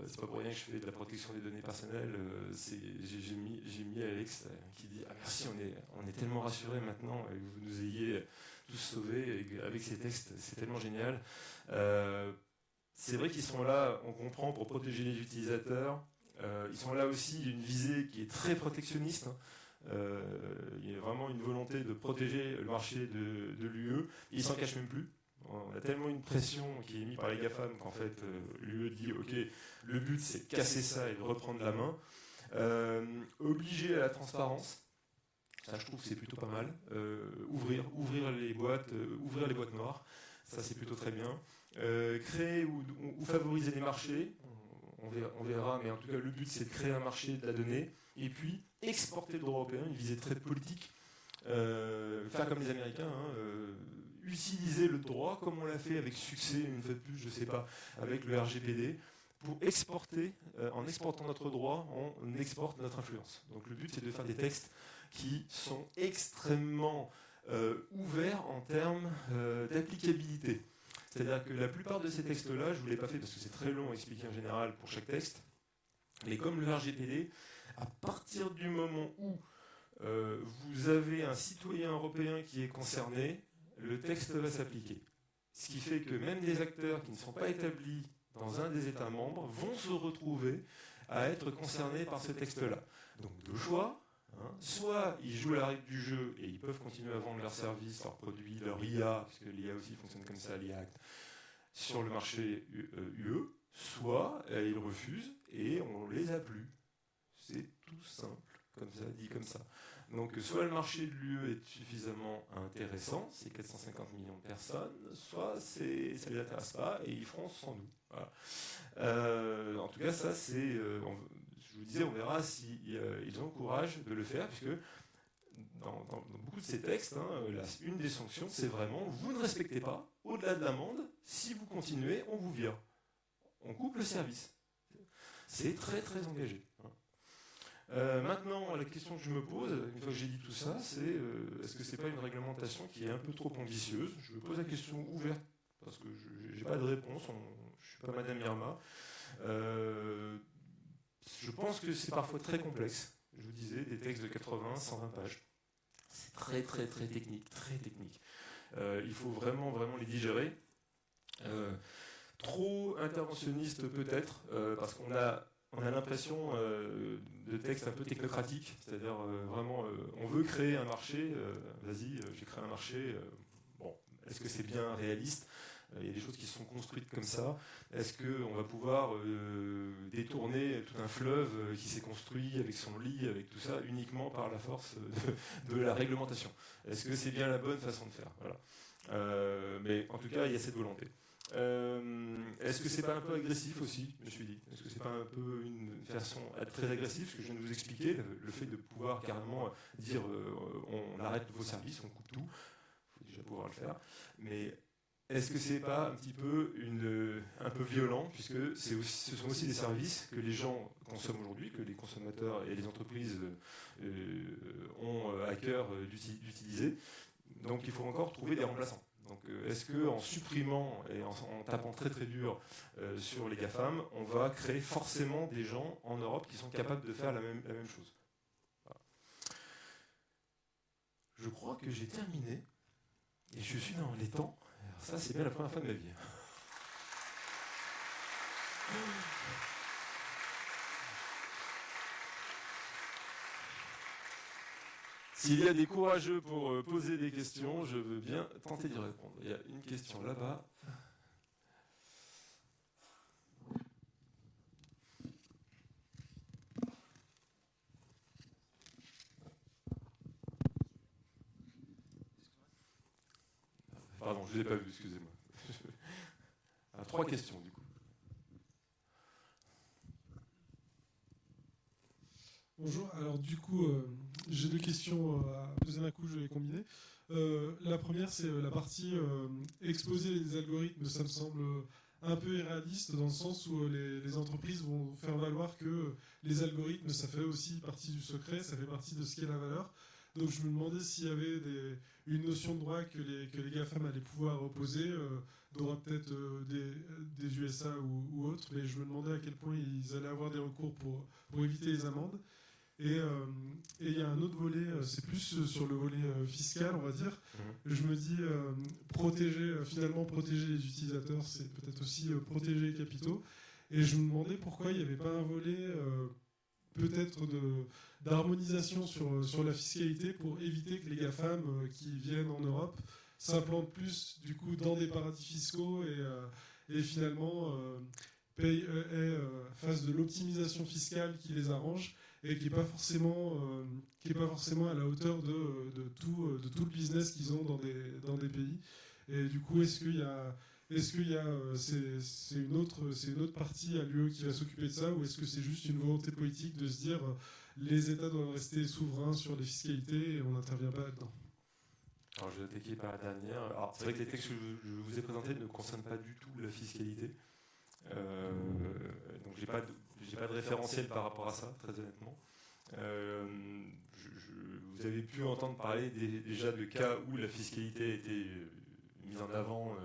C'est pas pour rien que je fais de la protection des données personnelles. J'ai mis Alex qui dit ah, merci, on est tellement rassurés maintenant que vous nous ayez tous sauvés avec ces textes, c'est tellement génial. C'est vrai qu'ils sont là, on comprend, pour protéger les utilisateurs. Ils sont là aussi d'une visée qui est très protectionniste. Il y a vraiment une volonté de protéger le marché de l'UE. Ils s'en cachent même plus. On a tellement une pression qui est mise par les GAFAM qu'en fait l'UE dit ok, le but c'est de casser ça et de reprendre la main. Obliger à la transparence, ça je trouve que c'est plutôt pas mal. Ouvrir les boîtes noires, ça c'est plutôt très bien. Créer ou favoriser des marchés, on verra, mais en tout cas le but c'est de créer un marché de la donnée et puis exporter le droit européen, une visée très politique. Faire comme les Américains, utiliser le droit comme on l'a fait avec succès, une fois de plus, je sais pas, avec le RGPD, pour exporter, en exportant notre droit, on exporte notre influence. Donc le but c'est de faire des textes qui sont extrêmement ouverts en termes d'applicabilité. C'est-à-dire que la plupart de ces textes-là, je ne vous l'ai pas fait parce que c'est très long à expliquer en général pour chaque texte, mais comme le RGPD, à partir du moment où vous avez un citoyen européen qui est concerné, le texte va s'appliquer. Ce qui fait que même des acteurs qui ne sont pas établis dans un des États membres vont se retrouver à être concernés par ce texte-là. Donc deux choix. Soit ils jouent la règle du jeu et ils peuvent continuer à vendre leurs services, leurs produits, leur IA, parce que l'IA aussi fonctionne comme ça, l'IA sur le marché UE, soit ils refusent et on ne les a plus. C'est tout simple, comme ça, dit comme ça. Donc soit le marché de l'UE est suffisamment intéressant, c'est 450 millions de personnes, soit ça ne les intéresse pas et ils feront sans nous. Voilà. En tout cas, ça c'est... je vous disais, on verra s'ils ont le courage de le faire, puisque dans beaucoup de ces textes, une des sanctions, c'est vraiment, vous ne respectez pas, au-delà de l'amende, si vous continuez, on vous vire. On coupe le service. C'est très très engagé. Maintenant, la question que je me pose, une fois que j'ai dit tout ça, c'est est-ce que c'est pas une réglementation qui est un peu trop ambitieuse? Je me pose la question ouverte, parce que je n'ai pas de réponse, je ne suis pas Madame Irma. Je pense que c'est parfois très complexe. Je vous disais, des textes de 80, 120 pages. C'est très très très technique, très technique. Il faut vraiment vraiment les digérer. Trop interventionniste peut-être, parce qu'on a l'impression de textes un peu technocratiques, c'est-à-dire vraiment, on veut créer un marché, vas-y, j'ai créé un marché, bon, est-ce que c'est bien réaliste? Il y a des choses qui sont construites comme ça. Est-ce qu'on va pouvoir détourner tout un fleuve qui s'est construit avec son lit, avec tout ça, uniquement par la force de la réglementation? Est-ce que c'est bien la bonne façon de faire? Voilà. Mais en tout cas, il y a cette volonté. Est-ce que c'est pas un peu agressif aussi, je me suis dit? Est-ce que c'est pas un peu une façon très agressive, ce que je viens de vous expliquer, le fait de pouvoir carrément dire on arrête vos services, on coupe tout, il faut déjà pouvoir le faire, mais est-ce que c'est pas un petit peu un peu violent, puisque ce sont aussi des services que les gens consomment aujourd'hui, que les consommateurs et les entreprises ont à cœur d'utiliser, donc il faut encore trouver des remplaçants. Donc est-ce qu'en supprimant et en tapant très très dur sur les GAFAM, on va créer forcément des gens en Europe qui sont capables de faire la même chose? Voilà. Je crois que j'ai terminé et je suis dans les temps. Alors ça, c'est bien la première fois de ma vie. S'il y a des courageux pour poser des questions, je veux bien tenter d'y répondre. Il y a une question là-bas. Pardon, je ne l'ai pas vu, excusez-moi. 3 questions, du coup. Bonjour, alors du coup, j'ai 2 questions à poser d'un coup, je vais les combiner. La première, c'est la partie exposer les algorithmes, ça me semble un peu irréaliste dans le sens où les entreprises vont faire valoir que les algorithmes, ça fait aussi partie du secret, ça fait partie de ce qu'est la valeur. Donc je me demandais s'il y avait une notion de droit que les GAFAM allaient pouvoir opposer, droit peut-être des USA ou autres, mais je me demandais à quel point ils allaient avoir des recours pour éviter les amendes. Et il y a un autre volet, c'est plus sur le volet fiscal, on va dire. Je me dis, finalement protéger les utilisateurs, c'est peut-être aussi protéger les capitaux. Et je me demandais pourquoi il n'y avait pas un volet peut-être d'harmonisation sur la fiscalité pour éviter que les GAFAM qui viennent en Europe s'implantent plus du coup dans des paradis fiscaux et finalement fassent de l'optimisation fiscale qui les arrange et qui n'est pas forcément à la hauteur de tout le business qu'ils ont dans des pays. Et du coup, est-ce qu'il y a c'est une autre partie à l'UE qui va s'occuper de ça, ou est-ce que c'est juste une volonté politique de se dire les États doivent rester souverains sur les fiscalités et on n'intervient pas là-dedans? Alors, je vais attaquer par la dernière. Alors, c'est vrai que les textes que je vous ai présentés ne concernent pas du tout la fiscalité. Donc, j'ai pas de référentiel par rapport à ça, très honnêtement. Vous avez pu entendre parler déjà de cas où la fiscalité a été mise en avant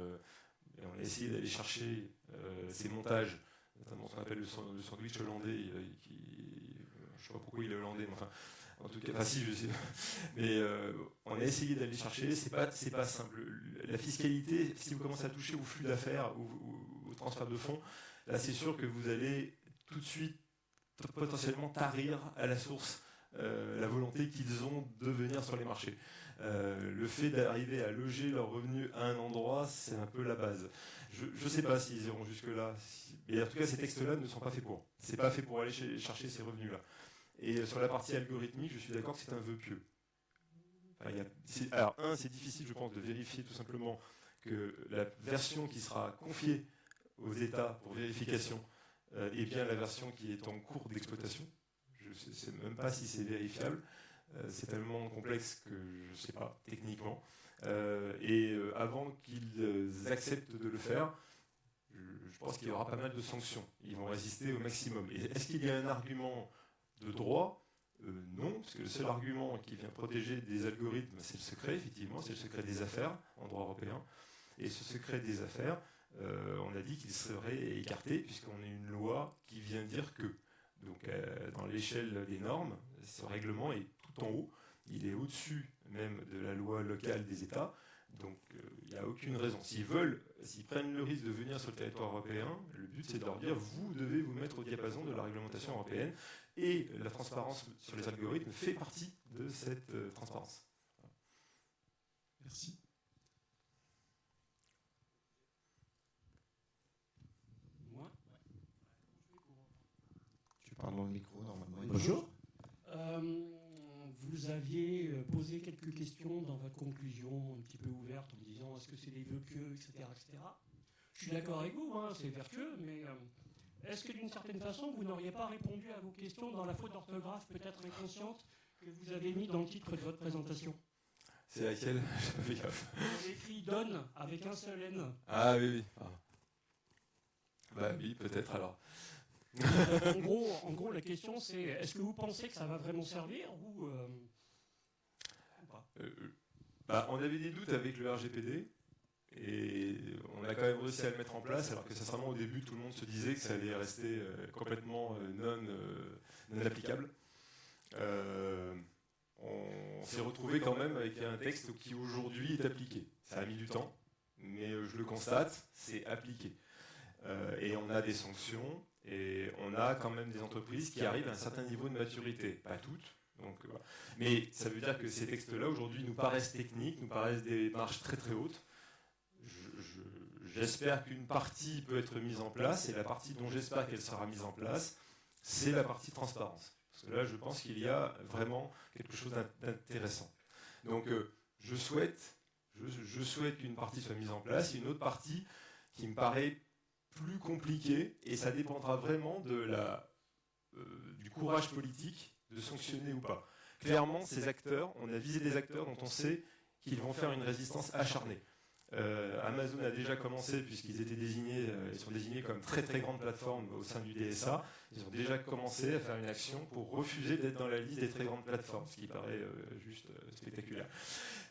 et on a essayé d'aller chercher ces montages, notamment ce qu'on appelle le sandwich hollandais, je ne sais pas pourquoi il est hollandais, mais enfin, en tout cas, enfin si, je sais. Mais on a essayé d'aller chercher, c'est pas simple. La fiscalité, si vous commencez à toucher au flux d'affaires ou au transfert de fonds, là c'est sûr que vous allez tout de suite potentiellement tarir à la source la volonté qu'ils ont de venir sur les marchés. Le fait d'arriver à loger leurs revenus à un endroit, c'est un peu la base. Je ne sais pas s'ils iront jusque-là. Mais en tout cas, ces textes-là ne sont pas faits pour. C'est pas fait pour aller chercher ces revenus-là. Et sur la partie algorithmique, je suis d'accord que c'est un vœu pieux. Enfin, alors, c'est difficile, je pense, de vérifier tout simplement que la version qui sera confiée aux États pour vérification est bien la version qui est en cours d'exploitation. Je ne sais même pas si c'est vérifiable. C'est tellement complexe que je ne sais pas, techniquement. Avant qu'ils acceptent de le faire, je pense qu'il y aura pas mal de sanctions. Ils vont résister au maximum. Et est-ce qu'il y a un argument de droit ? Non, parce que le seul argument qui vient protéger des algorithmes, c'est le secret, effectivement, c'est le secret des affaires en droit européen. Et ce secret des affaires, on a dit qu'il serait écarté, puisqu'on a une loi qui vient dire que. Donc, dans l'échelle des normes, ce règlement est tout en haut. Il est au-dessus même de la loi locale des États. Donc, il n'y a aucune raison. S'ils prennent le risque de venir sur le territoire européen, le but, c'est de leur dire, vous devez vous mettre au diapason de la réglementation européenne. Et la transparence sur les algorithmes fait partie de cette transparence. Merci. Moi ? Tu parles dans le micro, normalement. Bonjour. Vous aviez posé quelques questions dans votre conclusion, un petit peu ouverte, en me disant est-ce que c'est des vœux pieux, etc., etc. Je suis d'accord avec vous, hein, c'est vertueux, mais est-ce que d'une certaine façon, vous n'auriez pas répondu à vos questions dans la faute d'orthographe peut-être inconsciente que vous avez mis dans le titre de votre présentation? C'est laquelle? J'ai pas fait gaffe. Vous avez écrit donne avec un seul N. Ah oui, oui. Ah. Bah oui, peut-être alors. En gros, la question c'est est-ce que vous pensez que ça va vraiment servir ou pas? On avait des doutes avec le RGPD. Et on a quand même réussi à le mettre en place, alors que sincèrement au début tout le monde se disait que ça allait rester complètement non applicable. On s'est retrouvé quand même avec un texte qui aujourd'hui est appliqué. Ça a mis du temps, mais je le constate, c'est appliqué. Et on a des sanctions, et on a quand même des entreprises qui arrivent à un certain niveau de maturité. Pas toutes, donc, voilà. Mais ça veut dire que ces textes-là aujourd'hui nous paraissent techniques, nous paraissent des marches très très hautes. J'espère qu'une partie peut être mise en place, et la partie dont j'espère qu'elle sera mise en place, c'est la partie transparence. Parce que là, je pense qu'il y a vraiment quelque chose d'intéressant. Donc, je souhaite qu'une partie soit mise en place, et une autre partie qui me paraît plus compliquée, et ça dépendra vraiment du courage politique de sanctionner ou pas. Clairement, ces acteurs, on a visé des acteurs dont on sait qu'ils vont faire une résistance acharnée. Amazon a déjà commencé, puisqu'ils étaient désignés, ils sont désignés comme très très grande plateforme au sein du DSA. Ils ont déjà commencé à faire une action pour refuser d'être dans la liste des très grandes plateformes, ce qui paraît juste spectaculaire.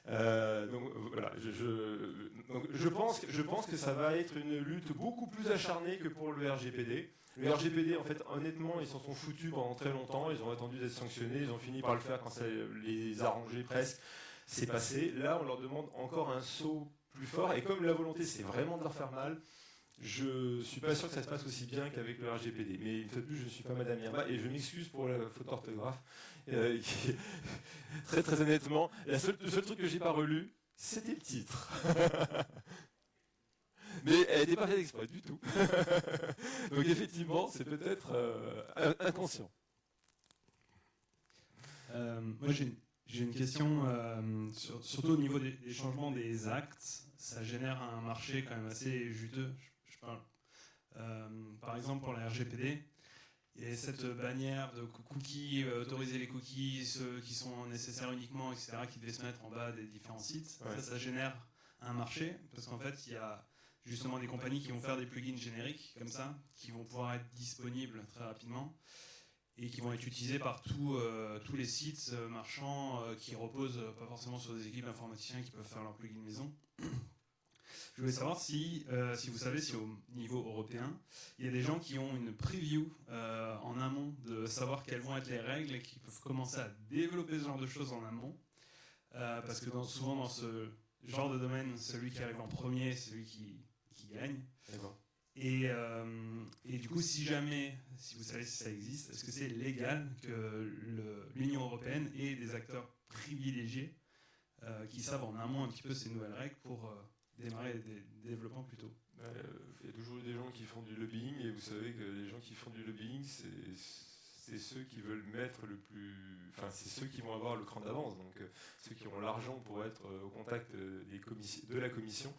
Donc voilà, je pense que ça va être une lutte beaucoup plus acharnée que pour le RGPD. Le RGPD, en fait, honnêtement, ils s'en sont foutus pendant très longtemps. Ils ont attendu d'être sanctionnés. Ils ont fini par le faire quand ça les arrangeait presque. C'est passé. Là, on leur demande encore un saut plus fort. Et comme la volonté, c'est vraiment de leur faire mal, je suis pas sûr que ça se passe aussi bien qu'avec le RGPD. Mais une fois de plus, je ne suis pas Madame Irma et je m'excuse pour la faute d'orthographe. Très très honnêtement, le seul truc que j'ai pas relu, c'était le titre. Mais elle n'était pas faite exprès du tout. Donc effectivement, c'est peut-être inconscient. Moi, j'ai une question, surtout au niveau des changements des actes. Ça génère un marché quand même assez juteux. Je parle, par exemple, pour la RGPD, il y a cette bannière de cookies, autoriser les cookies, ceux qui sont nécessaires uniquement, etc., qui devaient se mettre en bas des différents sites. Ouais. Ça génère un marché, parce qu'en fait, il y a justement des compagnies qui vont faire des plugins génériques, comme ça, qui vont pouvoir être disponibles très rapidement, et qui vont être utilisés par tous les sites marchands qui reposent pas forcément sur des équipes informaticiens qui peuvent faire leur plugin maison. Je voulais savoir si vous savez si au niveau européen, il y a des gens qui ont une preview en amont de savoir quelles vont être les règles et qui peuvent commencer à développer ce genre de choses en amont. Parce que souvent dans ce genre de domaine, celui qui arrive en premier, c'est celui qui gagne. D'accord. Et du coup, si vous savez si ça existe, est-ce que c'est légal que l'Union européenne ait des acteurs privilégiés qui savent en amont un petit peu ces nouvelles règles pour démarrer des développements plus tôt? Il y a toujours eu des gens qui font du lobbying, et vous savez que les gens qui font du lobbying, c'est ceux qui veulent mettre le plus... Enfin, c'est ceux qui vont avoir le cran d'avance, donc ceux qui ont l'argent pour être au contact de la commission,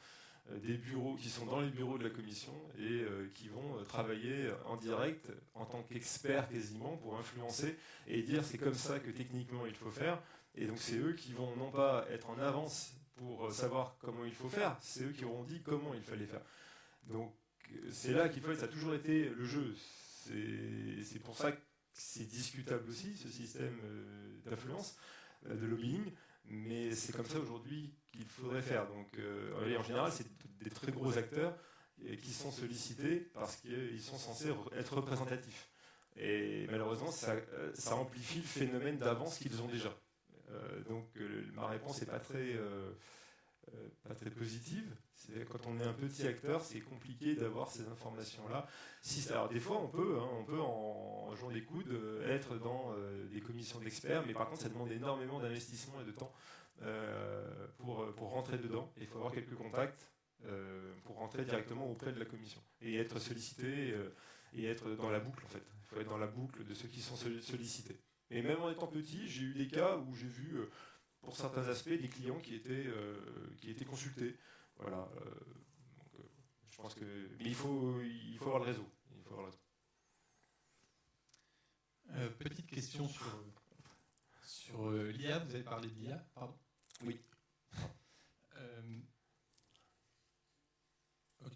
des bureaux qui sont dans les bureaux de la commission et qui vont travailler en direct en tant qu'experts quasiment pour influencer et dire c'est comme ça que techniquement il faut faire. Et donc c'est eux qui vont non pas être en avance pour savoir comment il faut faire, c'est eux qui auront dit comment il fallait faire. Donc c'est là qu'il faut être, ça a toujours été le jeu. C'est pour ça que c'est discutable aussi ce système d'influence, de lobbying. Mais c'est comme ça aujourd'hui qu'il faudrait faire. Donc, en général, c'est des très gros acteurs qui sont sollicités parce qu'ils sont censés être représentatifs. Et malheureusement, ça amplifie le phénomène d'avance qu'ils ont déjà. Donc, ma réponse n'est pas très positive. Quand on est un petit acteur, c'est compliqué d'avoir ces informations-là. Alors des fois, on peut en jouant des coudes être dans des commissions d'experts, mais par contre, ça demande énormément d'investissement et de temps pour rentrer dedans. Il faut avoir quelques contacts pour rentrer directement auprès de la commission et être sollicité et être dans la boucle en fait. Il faut être dans la boucle de ceux qui sont sollicités. Et même en étant petit, j'ai eu des cas où j'ai vu pour certains aspects des clients qui étaient consultés. Voilà. Donc, je pense que, mais il faut avoir le réseau. Petite question sur l'IA. Vous avez parlé de l'IA, pardon. Oui. Ok.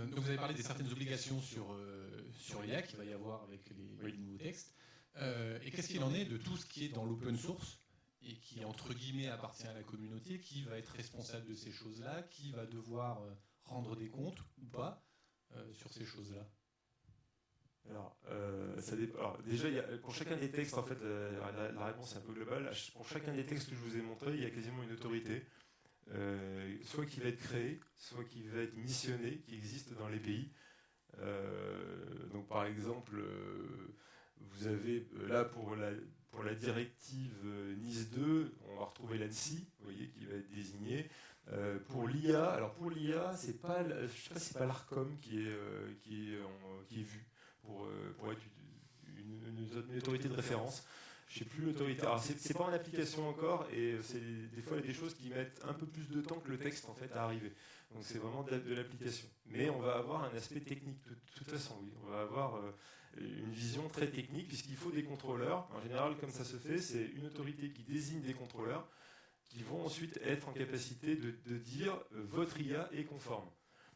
Donc vous avez parlé des certaines obligations sur l'IA qu'il va y avoir avec les nouveaux textes. Et qu'est-ce qu'il en est de tout ce qui est dans l'open source et qui, entre guillemets, appartient à la communauté, qui va être responsable de ces choses-là, qui va devoir rendre des comptes ou pas sur ces choses-là? Alors, ça dépend. Alors, déjà, pour chacun des textes, en fait, la réponse est un peu globale. Pour chacun des textes que je vous ai montrés, il y a quasiment une autorité, soit qui va être créée, soit qui va être missionnée, qui existe dans les pays. Donc, par exemple, vous avez là pour la directive NIS 2, on va retrouver l'ANSSI, vous voyez, qui va être désigné. Pour l'IA, alors pour l'IA, je ne sais pas si c'est pas l'ARCOM qui est vu pour être une autorité de référence. Je ne sais plus l'autorité. Alors c'est pas en application encore, et des fois il y a des choses qui mettent un peu plus de temps que le texte en fait à arriver. Donc c'est vraiment de l'application. Mais on va avoir un aspect technique de toute façon, oui. On va avoir une vision très technique puisqu'il faut des contrôleurs. En général, comme ça se fait, c'est une autorité qui désigne des contrôleurs qui vont ensuite être en capacité de dire votre IA est conforme.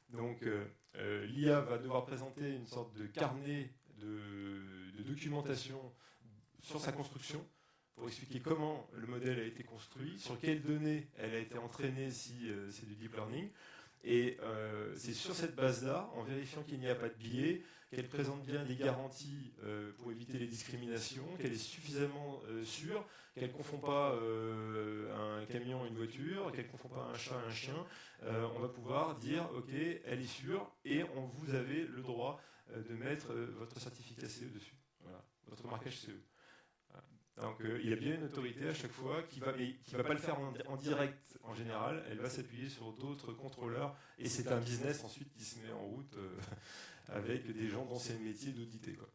Donc l'IA va devoir présenter une sorte de carnet de documentation sur sa construction pour expliquer comment le modèle a été construit, sur quelles données elle a été entraînée si c'est du deep learning. Et c'est sur cette base-là, en vérifiant qu'il n'y a pas de biais, qu'elle présente bien des garanties pour éviter les discriminations, qu'elle est suffisamment sûre, qu'elle ne confond pas un camion et une voiture, qu'elle ne confond pas un chat et un chien, on va pouvoir dire ok, elle est sûre et vous avez le droit de mettre votre certificat CE dessus, voilà, votre marquage CE. Voilà. Donc il y a bien une autorité à chaque fois qui va pas le faire en direct en général, elle va s'appuyer sur d'autres contrôleurs et c'est un business ensuite qui se met en route avec des gens dont c'est le métier d'auditer, quoi.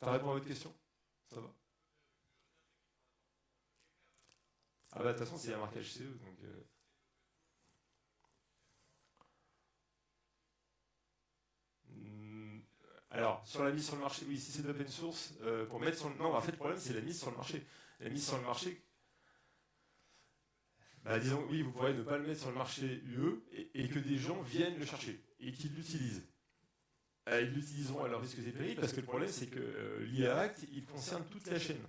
Ça répond à votre question? Ça va? Ah bah de toute façon c'est un marquage CE donc alors sur la mise sur le marché, oui, si c'est de l'open source, pour mettre sur le... Non, en fait le problème c'est la mise sur le marché. La mise sur le marché, bah, disons oui, vous pourrez ne pas le mettre sur le marché UE et que des gens viennent le chercher et qu'ils l'utilisent. Ils l'utiliseront à leur risque et péril parce que le problème c'est que l'IA Act il concerne toute la chaîne.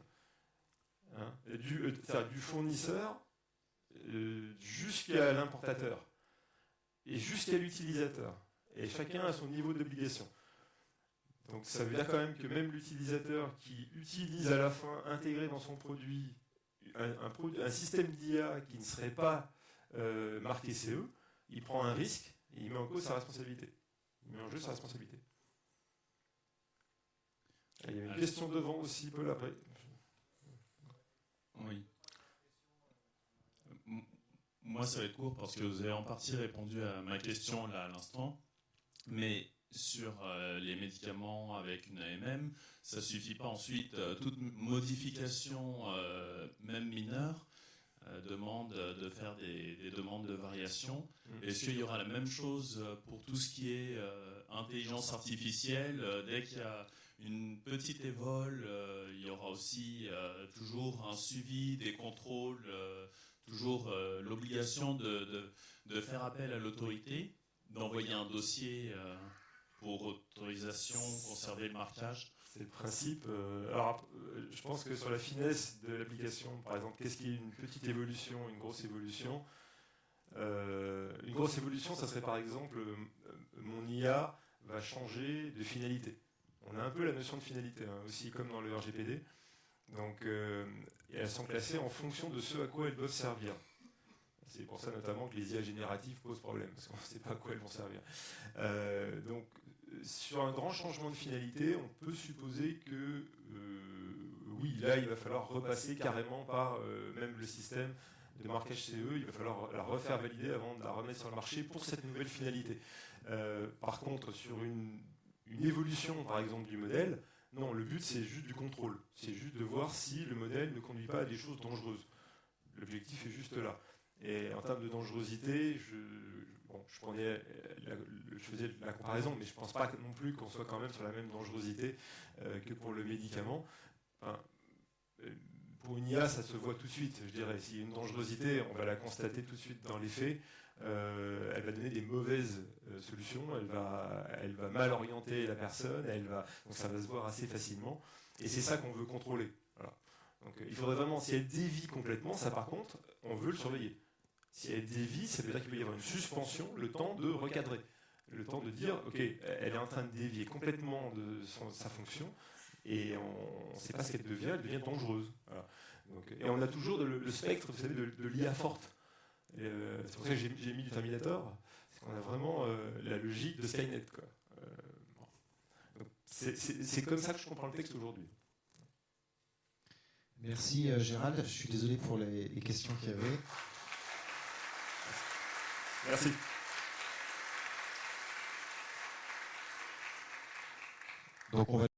Hein, du fournisseur jusqu'à l'importateur et jusqu'à l'utilisateur. Et chacun a son niveau d'obligation. Donc ça veut dire quand même que même l'utilisateur qui utilise à la fin, intégré dans son produit, un système d'IA qui ne serait pas marqué CE, il prend un risque et il met en cause sa responsabilité. Il met en jeu sa responsabilité. Et il y a une question devant aussi, Paul, après. Oui. Moi, ça va être court parce que vous avez en partie répondu à ma question là à l'instant. Mais sur les médicaments avec une AMM, ça ne suffit pas ensuite. Toute modification, même mineure, demande de faire des demandes de variation. Est-ce qu'il y aura la même chose pour tout ce qui est intelligence artificielle? Dès qu'il y a une petite évole, il y aura aussi toujours un suivi, des contrôles, toujours l'obligation de faire appel à l'autorité, d'envoyer un dossier pour autorisation, conserver le marquage. C'est le principe. Alors, je pense que sur la finesse de l'application, par exemple, qu'est-ce qui est une petite évolution, une grosse évolution? Une grosse évolution, ça serait par exemple, mon IA va changer de finalité. On a un peu la notion de finalité, hein, aussi comme dans le RGPD. Donc, elles sont classées en fonction de ce à quoi elles doivent servir. C'est pour ça notamment que les IA génératives posent problème, parce qu'on ne sait pas à quoi elles vont servir. Donc, sur un grand changement de finalité, on peut supposer que, oui, là, il va falloir repasser carrément par même le système de marquage CE, il va falloir la refaire valider avant de la remettre sur le marché pour cette nouvelle finalité. Par contre, sur une évolution, par exemple, du modèle, non, le but, c'est juste du contrôle. C'est juste de voir si le modèle ne conduit pas à des choses dangereuses. L'objectif est juste là. Et en termes de dangerosité, je faisais la comparaison, mais je ne pense pas non plus qu'on soit quand même sur la même dangerosité que pour le médicament. Enfin, pour une IA, ça se voit tout de suite, je dirais. S'il y a une dangerosité, on va la constater tout de suite dans les faits. Elle va donner des mauvaises solutions, elle va mal orienter la personne, donc ça va se voir assez facilement. Et c'est ça qu'on veut contrôler. Voilà. Donc il faudrait vraiment, si elle dévie complètement, ça par contre, on veut le surveiller. Si elle dévie, ça veut dire qu'il peut y avoir une suspension, le temps de recadrer, le temps de dire, ok, elle est en train de dévier complètement de sa fonction, et on ne sait pas ce qu'elle devient, elle devient dangereuse. Voilà. Donc, et on a toujours le spectre, vous savez, de l'IA forte. C'est pour ça que j'ai mis du Terminator, c'est qu'on a vraiment la logique de Skynet, quoi. Bon. C'est comme ça que je comprends le texte aujourd'hui. Merci Gérald, je suis désolé pour les questions qu'il y avait. Merci. Donc on va